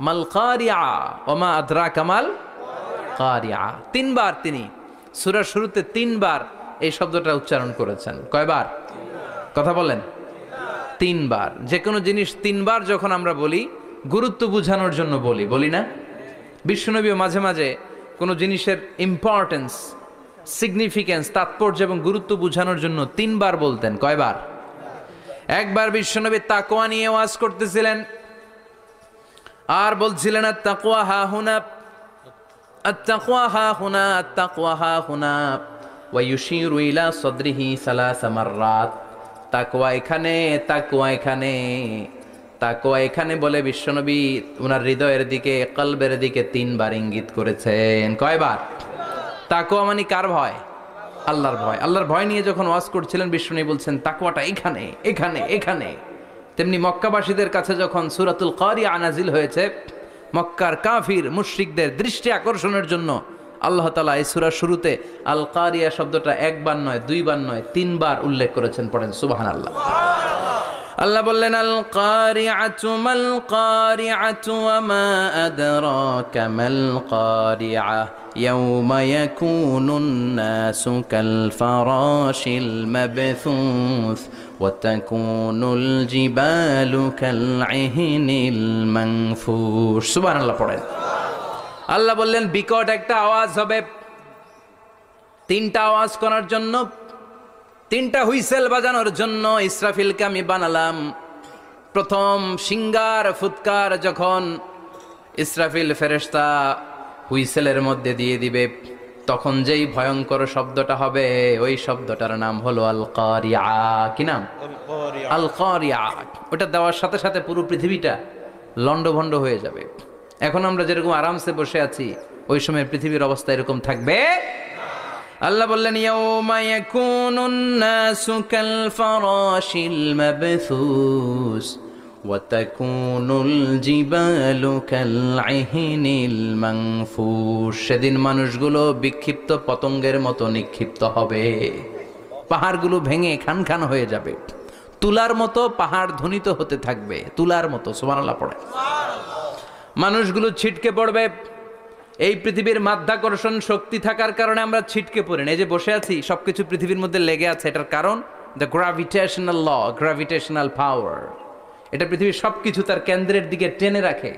মাল কারিআ ওয়া মা আদরাকা মাল কারিআ। তিনবার তিনি সূরার শুরুতে তিনবার এই শব্দটা উচ্চারণ করেছেন। কয়বার? কথা বলেন। তিনবার। যে কোনো জিনিস তিনবার যখন আমরা বলি, গুরুত্ব বোঝানোর জন্য বলি, বলি না? বিশ্বনবীও মাঝে মাঝে কোনো জিনিসের ইম্পর্টেন্স, সিগনিফিকেন্স, তাৎপর্য এবং গুরুত্ব বোঝানোর জন্য তিনবার বলতেন। কয়বার? একবার বিশ্বনবী তাকওয়া নিয়ে ওয়াজ করতেছিলেন, আর বলছিলেন আত-তাকওয়া হা হুনা, আত-তাকওয়া হা হুনা, আত-তাকওয়া হা হুনা, ওয়া ইউশিরু ইলা সাদরিহি সালাসা মাররাত। তাকওয়া এখানে, তাকওয়া এখানে, তাকওয়া এখানে বলে বিশ্বনবী ওনার হৃদয়ের দিকে, কলবের দিকে তিনবার ইঙ্গিত করেছেন। কয়বার? তাকওয়া মানে কার ভয়? আল্লাহর ভয়। আল্লাহর ভয় নিয়ে যখন ওয়াজ করছিলেন বিশ্বনবী বলছেন তাকওয়াটা এখানে, এখানে, এখানে। তেমনি মক্কাবাসীদের কাছে যখন সূরাতুল কারিআ নাজিল হয়েছে, মক্কার কাফির মুশরিকদের দৃষ্টি আকর্ষণের জন্য আল্লাহ তাআলা এই সূরার শুরুতে আল কারিয়া শব্দটা একবার নয়, দুইবার নয়, তিনবার উল্লেখ করেছেন। পড়েন সুবহানাল্লাহ। আল্লাহ বললেন আল কারিআতু মাল কারিআতু ওয়া মা আদরাকা মাল কারিআ ইয়াউমা ইয়াকুনুন নাসু কাল ফারাশিল মাবথুস ওয়া তাকুনুল জিবালু কাল ইহনিল মানফুশ। সুবহানাল্লাহ পড়েন। আল্লাহ বললেন বিকট একটা আওয়াজ হবে, তিনটা আওয়াজ করার জন্য, তিনটা হুইসেল বাজানোর জন্য ইসরাফিলকে আমি বানালাম। প্রথম সিঙ্গার ফুৎকার যখন ইসরাফিল ফেরেশতা হুইসেলের মধ্যে দিয়ে দিবে, তখন যেই ভয়ঙ্কর শব্দটা হবে, ওই শব্দটার নাম হলো আল কারিআ। কি নাম? আল কারিআ। ওটা দেওয়ার সাথে সাথে পুরো পৃথিবীটা লন্ডভন্ড হয়ে যাবে। এখন আমরা যেরকম আরামসে বসে আছি, ওই সময় পৃথিবীর অবস্থা এরকম থাকবে। আল্লাহ বললেন ইয়াউমা ইয়াকুনুন নাসু কাল ফারাশিল মাবথুস ওয়া তাকুনুল জিবালু কাল ইহনিল মানফুশ। সেদিন মানুষগুলো বিক্ষিপ্ত পতঙ্গের মতো নিক্ষিপ্ত হবে, পাহাড়গুলো ভেঙে খান খান হয়ে যাবে, তুলার মতো পাহাড় ধ্বনিত হতে থাকবে, তুলার মতো। সুবহানাল্লাহ পড়ে। মানুষগুলো ছিটকে পড়বে। এই পৃথিবীর মাধ্যাকর্ষণ শক্তি থাকার কারণে আমরা ছিটকে পড়ি না। এই যে বসে আছি, সবকিছু পৃথিবীর মধ্যে লেগে আছে, এটার কারণ দ্য গ্র্যাভিটেশনাল ল, গ্র্যাভিটেশনাল পাওয়ার। এটা পৃথিবীর সবকিছু তার কেন্দ্রের দিকে টেনে রাখে।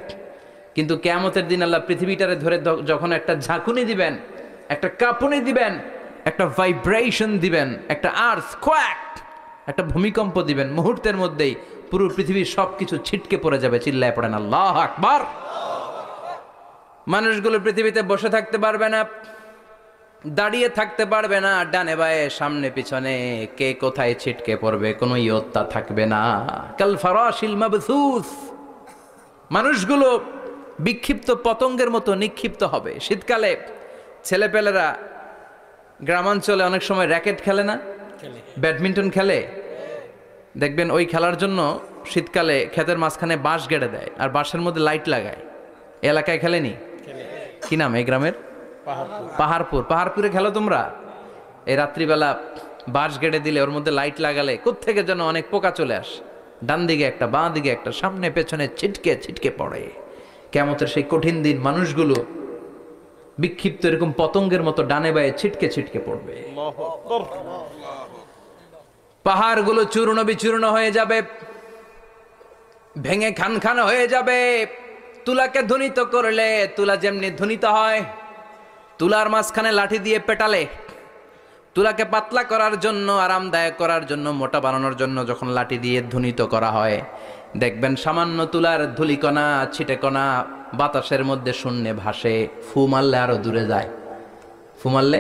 কিন্তু কিয়ামতের দিন আল্লাহ পৃথিবীটারে ধরে যখন একটা ঝাঁকুনি দিবেন, একটা কাঁপুনি দিবেন, একটা ভাইব্রেশন দিবেন, একটা আর্থকোয়াক, একটা ভূমিকম্প দিবেন, মুহূর্তের মধ্যেই পুরো পৃথিবীর সবকিছু ছিটকে পড়ে যাবে। চিল্লায় পড়েন আল্লাহু আকবার। মানুষগুলো পৃথিবীতে বসে থাকতে পারবে না, দাঁড়িয়ে থাকতে পারবে না, ডানে বায়ে সামনে পিছনে কে কোথায় ছিটকে পড়বে কোনো ইয়ত্তা থাকবে না। কাল ফারাশিল মাবথুস। মানুষগুলো বিক্ষিপ্ত পতঙ্গের মতো নিক্ষিপ্ত হবে। শীতকালে ছেলেপেলেরা গ্রামাঞ্চলে অনেক সময় র্যাকেট খেলে না, ব্যাডমিন্টন খেলে, দেখবেন ওই খেলার জন্য শীতকালে ক্ষেতের মাঝখানে বাঁশ গেড়ে দেয় আর বাঁশের মধ্যে লাইট লাগায়। এলাকায় খেলেনি? কি নাম এই গ্রামের? পাহাড়পুর। পাহাড়পুরে খেলো তোমরা? এই রাত্রিবেলা বাঁশ গেড়ে দিলে ওর মধ্যে লাইট লাগালে কোত্থেকে যেন অনেক পোকা চলে আসে, ডান দিকে একটা, বাঁ দিকে একটা, সামনে পেছনে ছিটকে ছিটকে পড়ে। কিয়ামতের সেই কঠিন দিন মানুষগুলো বিক্ষিপ্ত এরকম পতঙ্গের মতো ডানে বায়ে ছিটকে ছিটকে পড়বে। পাহাড়গুলো চূর্ণ বিচূর্ণ হয়ে যাবে, ভেঙে খান খান হয়ে যাবে। তুলাকে ধ্বনিত করলে তুলা যেমনি ধ্বনিত হয়, তুলার মাঝখানে লাঠি দিয়ে পেটালে, তুলাকে পাতলা করার জন্য, আরামদায়ক করার জন্য, মোটা বানানোর জন্য যখন লাঠি দিয়ে ধ্বনিত করা হয়, দেখবেন সামান্য তুলার ধুলিকণা, ছিটেকণা বাতাসের মধ্যে শূন্যে ভাসে। ফু মারলে আরো দূরে যায়, ফু মারলে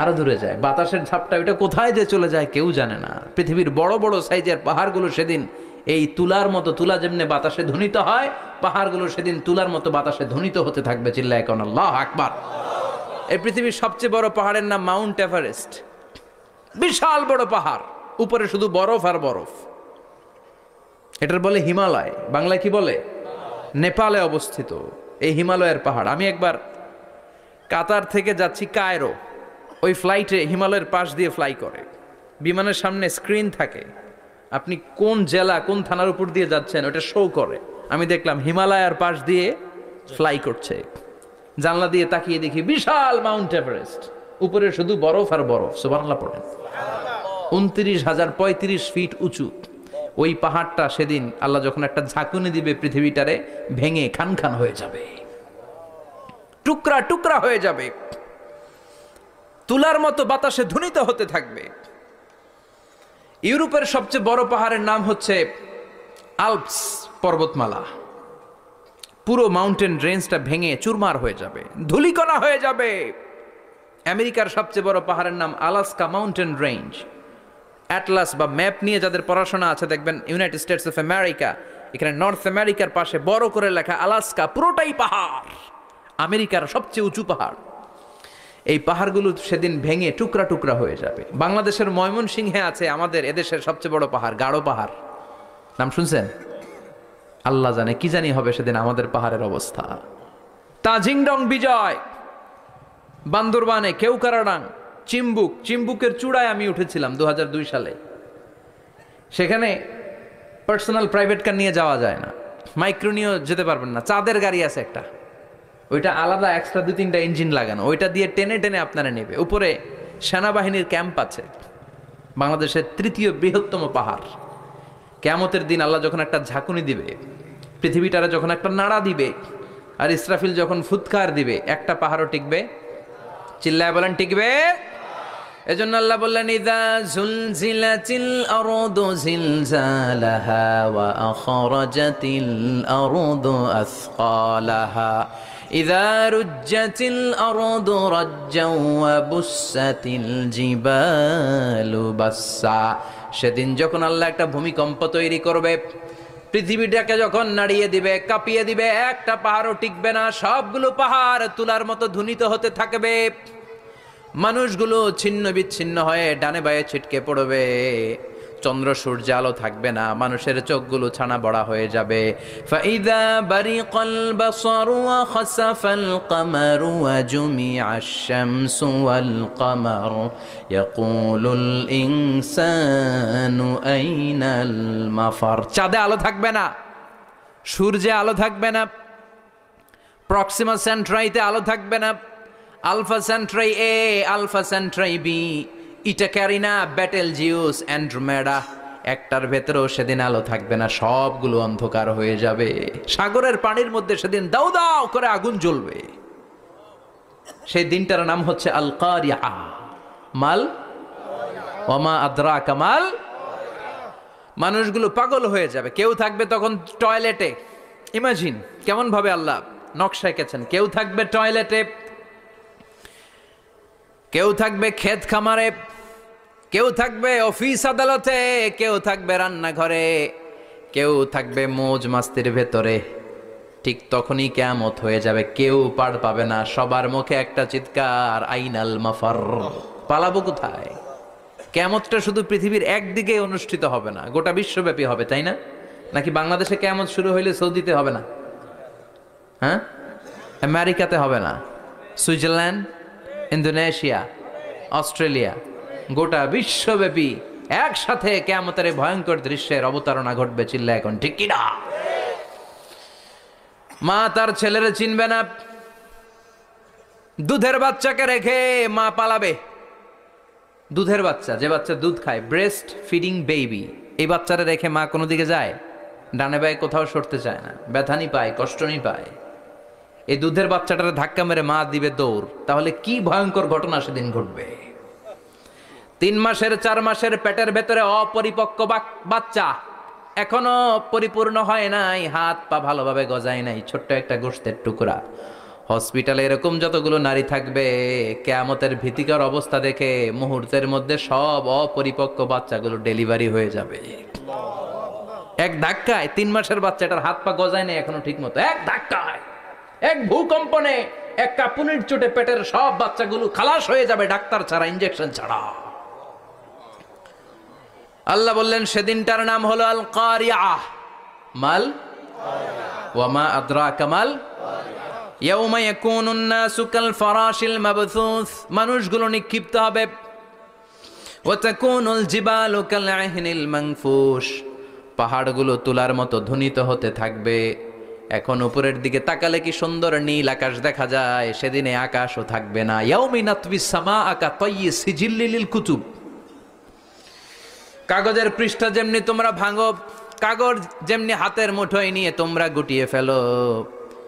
আরো দূরে যায়। বাতাসের ঝাপটা ওইটা কোথায় যে চলে যায় কেউ জানে না। পৃথিবীর বড় বড় সাইজের পাহাড়গুলো সেদিন এই তুলার মতো, তুলা যেমনি বাতাসে ধ্বনিত হয়, পাহাড়গুলো সেদিন তুলার মতো বাতাসে ধ্বনিত হতে থাকবে। চিল্লায় কোন আল্লাহু আকবার। এই পৃথিবীর সবচেয়ে বড় পাহাড়ের নাম মাউন্ট এভারেস্ট। বিশাল বড় পাহাড়, উপরে শুধু বরফ আর বরফ। এটার বলে হিমালয়, বাংলায় কি বলে? নেপালে অবস্থিত এই হিমালয়ের পাহাড়। আমি একবার কাতার থেকে যাচ্ছি কায়রো, ওই ফ্লাইটে হিমালয়ের পাশ দিয়ে ফ্লাই করে, বিমানের সামনে স্ক্রিন থাকে, আপনি কোন জেলা কোন থানার উপর দিয়ে যাচ্ছেন ওটা শো করে। আমি দেখলাম হিমালয়ের পাশ দিয়ে ফ্লাই করছে, জানলা দিয়ে তাকিয়ে দেখি বিশাল মাউন্ট এভারেস্ট, উপরে শুধু বরফ আর বরফ। সুবহানাল্লাহ পড়েন। 29,035 ফিট উঁচু ওই পাহাড়টা সেদিন আল্লাহ যখন একটা ঝাঁকুনি দিবে, পৃথিবীটারে ভেঙে খান খান হয়ে যাবে, টুকরা টুকরা হয়ে যাবে, তুলার মতো বাতাসে ধ্বনিত হতে থাকবে। ইউরোপের সবচেয়ে বড় পাহাড়ের নাম হচ্ছে আল্পস পর্বতমালা। পুরো মাউন্টেন রেঞ্জটা ভেঙে চুরমার হয়ে যাবে, ধূলিকণা হয়ে যাবে। আমেরিকার সবচেয়ে বড় পাহাড়ের নাম আলাস্কা মাউন্টেন রেঞ্জ। অ্যাটলাস বা ম্যাপ নিয়ে যাদের পড়াশোনা আছে দেখবেন ইউনাইটেড স্টেটস অফ আমেরিকা, এখানে নর্থ আমেরিকার পাশে বড় করে লেখা আলাস্কা, পুরোটাই পাহাড়, আমেরিকার সবচেয়ে উঁচু পাহাড়। এই পাহাড়গুলো সেদিন ভেঙে টুকরা টুকরা হয়ে যাবে। বাংলাদেশের ময়মনসিংহে আছে আমাদের এদেশের সবচেয়ে বড় পাহাড়, গাঢ় পাহাড়, নাম শুনছেন? আল্লাহ জানে কি জানি হবে সেদিন আমাদের পাহাড়ের অবস্থা। তাজিংডং বিজয়, বান্দরবানে কেউকারাডাং, চিম্বুক, চিম্বুকের চূড়ায় আমি উঠেছিলাম 2002 সালে। সেখানে পার্সোনাল প্রাইভেট কার নিয়ে যাওয়া যায় না, মাইক্রো নিয়েও যেতে পারবেন না। চাঁদের গাড়ি আছে একটা, ওইটা আলাদা এক্সট্রা 2-3টা ইঞ্জিন লাগানো, ওইটা দিয়ে টেনে টেনে আপনারা নেবে। উপরে সেনাবাহিনীর ক্যাম্প আছে, বাংলাদেশের 3য় বৃহত্তম পাহাড়। কিয়ামতের দিন আল্লাহ যখন একটা ঝাঁকুনি দিবে, পৃথিবীটারে যখন একটা নাড়া দিবে, আর ইসরাফিল যখন ফুৎকার দিবে, একটা পাহাড়ও টিকবে? চিল্লায় বলেন টিকবে? এজন্য আল্লাহ বললেন ইযা যুলজিলাতিল আরদু জিলজালাহা ওয়া আখরাজাতিল আরদু আসকালাহা ইযা রুজ্জাতিল আরদু রাজ্জাও ওয়া বুসাতিল জিবালু বাসসা। সেদিন যখন আল্লাহ একটা ভূমিকম্প তৈরি করবে, পৃথিবীটাকে যখন নাড়িয়ে দিবে, কাঁপিয়ে দিবে, একটা পাহাড়ও টিকবে না, সবগুলো পাহাড় তুলার মতো ধ্বনিত হতে থাকবে। মানুষগুলো ছিন্ন বিচ্ছিন্ন হয়ে ডানে বায়ে ছিটকে পড়বে, চন্দ্র সূর্য আলো থাকবে না, মানুষের চোখগুলো ছানা বড়া হয়ে যাবে। ফাইদা বারিকাল বাসারু ওয়া খাসাফাল কামারু ওয়া জুমিআশ শামসু ওয়াল কামারু ইয়াকুলুল ইনসানু আইনাল মাফার। চাঁদে আলো থাকবে না, সূর্যে আলো থাকবে না, প্রক্সিমা সেন্ট্রাইতে আলো থাকবে না, আলফা সেন্ট্রাই এ, আলফা সেন্ট্রাই বি, ইটা ক্যারিনা, ব্যাটেল জিউস, অ্যান্ড্রোমেডা, একটার ভেতরেও সেদিন আলো থাকবে না, সবগুলো অন্ধকার হয়ে যাবে। সাগরের পানির মধ্যে সেদিন দাউ দাউ করে আগুন জ্বলবে। সেই দিনটার নাম হচ্ছে আল কারিয়া। মাল ওয়ামা আদরাকা মাল। মানুষগুলো পাগল হয়ে যাবে। কেউ থাকবে তখন টয়লেটে, ইমাজিন কেমন ভাবে আল্লাহ নকশা এঁকেছেন। কেউ থাকবে টয়লেটে, কেউ থাকবে ক্ষেত খামারে, কেউ থাকবে অফিস আদালতে, কেউ থাকবে রান্নাঘরে, কেউ থাকবে মৌজ মাস্তির ভেতরে। ঠিক তখনই কিয়ামত হয়ে যাবে, কেউ পার পাবে না, সবার মুখে একটা চিৎকার, আইনাল মাফার। পালাবো কোথায়? কিয়ামতটা শুধু পৃথিবীর একদিকে অনুষ্ঠিত হবে না, গোটা বিশ্বব্যাপী হবে, তাই না? নাকি বাংলাদেশে কিয়ামত শুরু হইলে সৌদিতে হবে না? হ্যাঁ, আমেরিকাতে হবে না, সুইজারল্যান্ড, ইন্দোনেশিয়া, অস্ট্রেলিয়া, গোটা বিশ্বব্যাপী একসাথে কিয়ামতের ভয়ঙ্কর দৃশ্যের অবতারণা ঘটবে। চিল্লা এখন ঠিক কিনা? মা তার ছেলেরে চিনবে না, দুধের বাচ্চাকে রেখে মা পালাবে। দুধের বাচ্চা, যে বাচ্চা দুধ খায়, ব্রেস্ট ফিডিং বেবি, এই বাচ্চারা রেখে মা কোনো দিকে যায়? ডানে বায়ে কোথাও সরতে চায় না, ব্যথানি পায়, কষ্টনি পায়। এই দুধের বাচ্চাটার ধাক্কা মেরে মা দিবে দৌড়। তাহলে কি ভয়ঙ্কর ঘটনা সেদিন ঘটবে। 3 মাসের 4 মাসের পেটের ভেতরে অপরিপক্ক বাচ্চা, এখনো পরিপূর্ণ হয় নাই, হাত পা ভালোভাবে গজায় নাই, ছোট্ট একটা গোশতের টুকরা। হসপিটালে এরকম যতগুলো নারী থাকবে, কিয়ামতের ভীতিকর অবস্থা দেখে মুহূর্তের মধ্যে সব অপরিপক্ক বাচ্চাগুলো ডেলিভারি হয়ে যাবে। এক ধাক্কায় 3 মাসের বাচ্চাটার হাত পা গজায় নেই এখনো ঠিক মতো, এক ধাক্কায়, এক ভূকম্পনে, এক কাঁপুনির চোটে পেটের সব বাচ্চাগুলো খালাস হয়ে যাবে ডাক্তার ছাড়া, ইনজেকশন ছাড়া। আল্লাহ বললেন সেদিনটার নাম হলো আল কারিআহ। মাল ওয়া মা আদরাকা মাল ইয়াউমা ইয়াকুনুন নাসু কাল ফারাশিল মাবথুস, মানুষগুলো নিক্ষিপ্ত হবে। ওয়া তাকুনুল জিবালু কাল আহিনিল মানফুশ, পাহাড়গুলো তুলার মতো ধ্বনিত হতে থাকবে। এখন উপরের দিকে তাকালে কি সুন্দর নীল আকাশ দেখা যায়, সেদিনে আকাশও থাকবে না। ইয়াউমি নাতবিস সামাআ কা তায়্যি সিজিল্লিল কুতুব, কাগজের পৃষ্ঠা যেমনি তোমরা ভাঙো, কাগজ যেমনি হাতের মুঠোয় নিয়ে তোমরা গুটিয়ে ফেলো,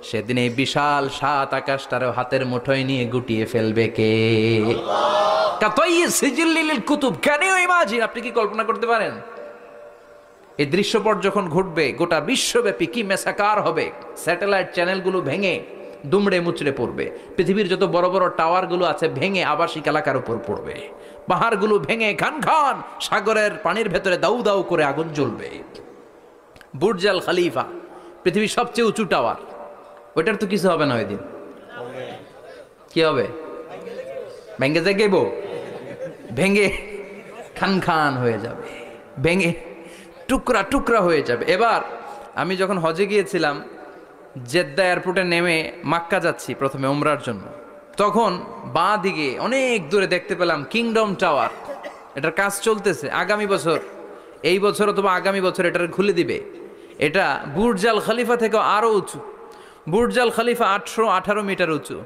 সেদিন এই বিশাল 7 আকাশটারও হাতের মুঠোয় নিয়ে গুটিয়ে ফেলবে কে? কাতাইয়ি সিজিল্লিল কুতুব। Can you imagine? আপনি কি কল্পনা করতে পারেন এই দৃশ্যপট যখন ঘটবে গোটা বিশ্বব্যাপী কি মেসাকার হবে? স্যাটেলাইট চ্যানেলগুলো ভেঙে দুমড়ে মুচড়ে পড়বে, পৃথিবীর যত বড় বড় টাওয়ারগুলো আছে ভেঙে আবাসিক এলাকার উপর পড়বে, পাহাড়গুলো ভেঙে খান খান সাগরের পানির ভেতরে দাউ দাউ করে আগুন জ্বলবে। বুর্জ আল খলিফা পৃথিবীর সবচেয়ে উঁচু টাওয়ার, ওইটার তো কিছু হবে না ওই দিন। কি হবে? ভেঙে যাইব, ভেঙে খান খান হয়ে যাবে, ভেঙে টুকরা টুকরা হয়ে যাবে। এবার আমি যখন হজে গিয়েছিলাম, জেদ্দা এয়ারপোর্টে নেমে মাক্কা যাচ্ছি প্রথমে উমরার জন্য, তখন বাঁ দিকে অনেক দূরে দেখতে পেলাম কিংডম টাওয়ার। এটার কাজ চলতেছে, আগামী বছর, এই বছর অথবা আগামী বছর এটার খুলে দিবে। এটা বুর্জ আল খলিফা থেকে আরো উঁচু। বুর্জ আল খলিফা 818 মিটার উঁচু।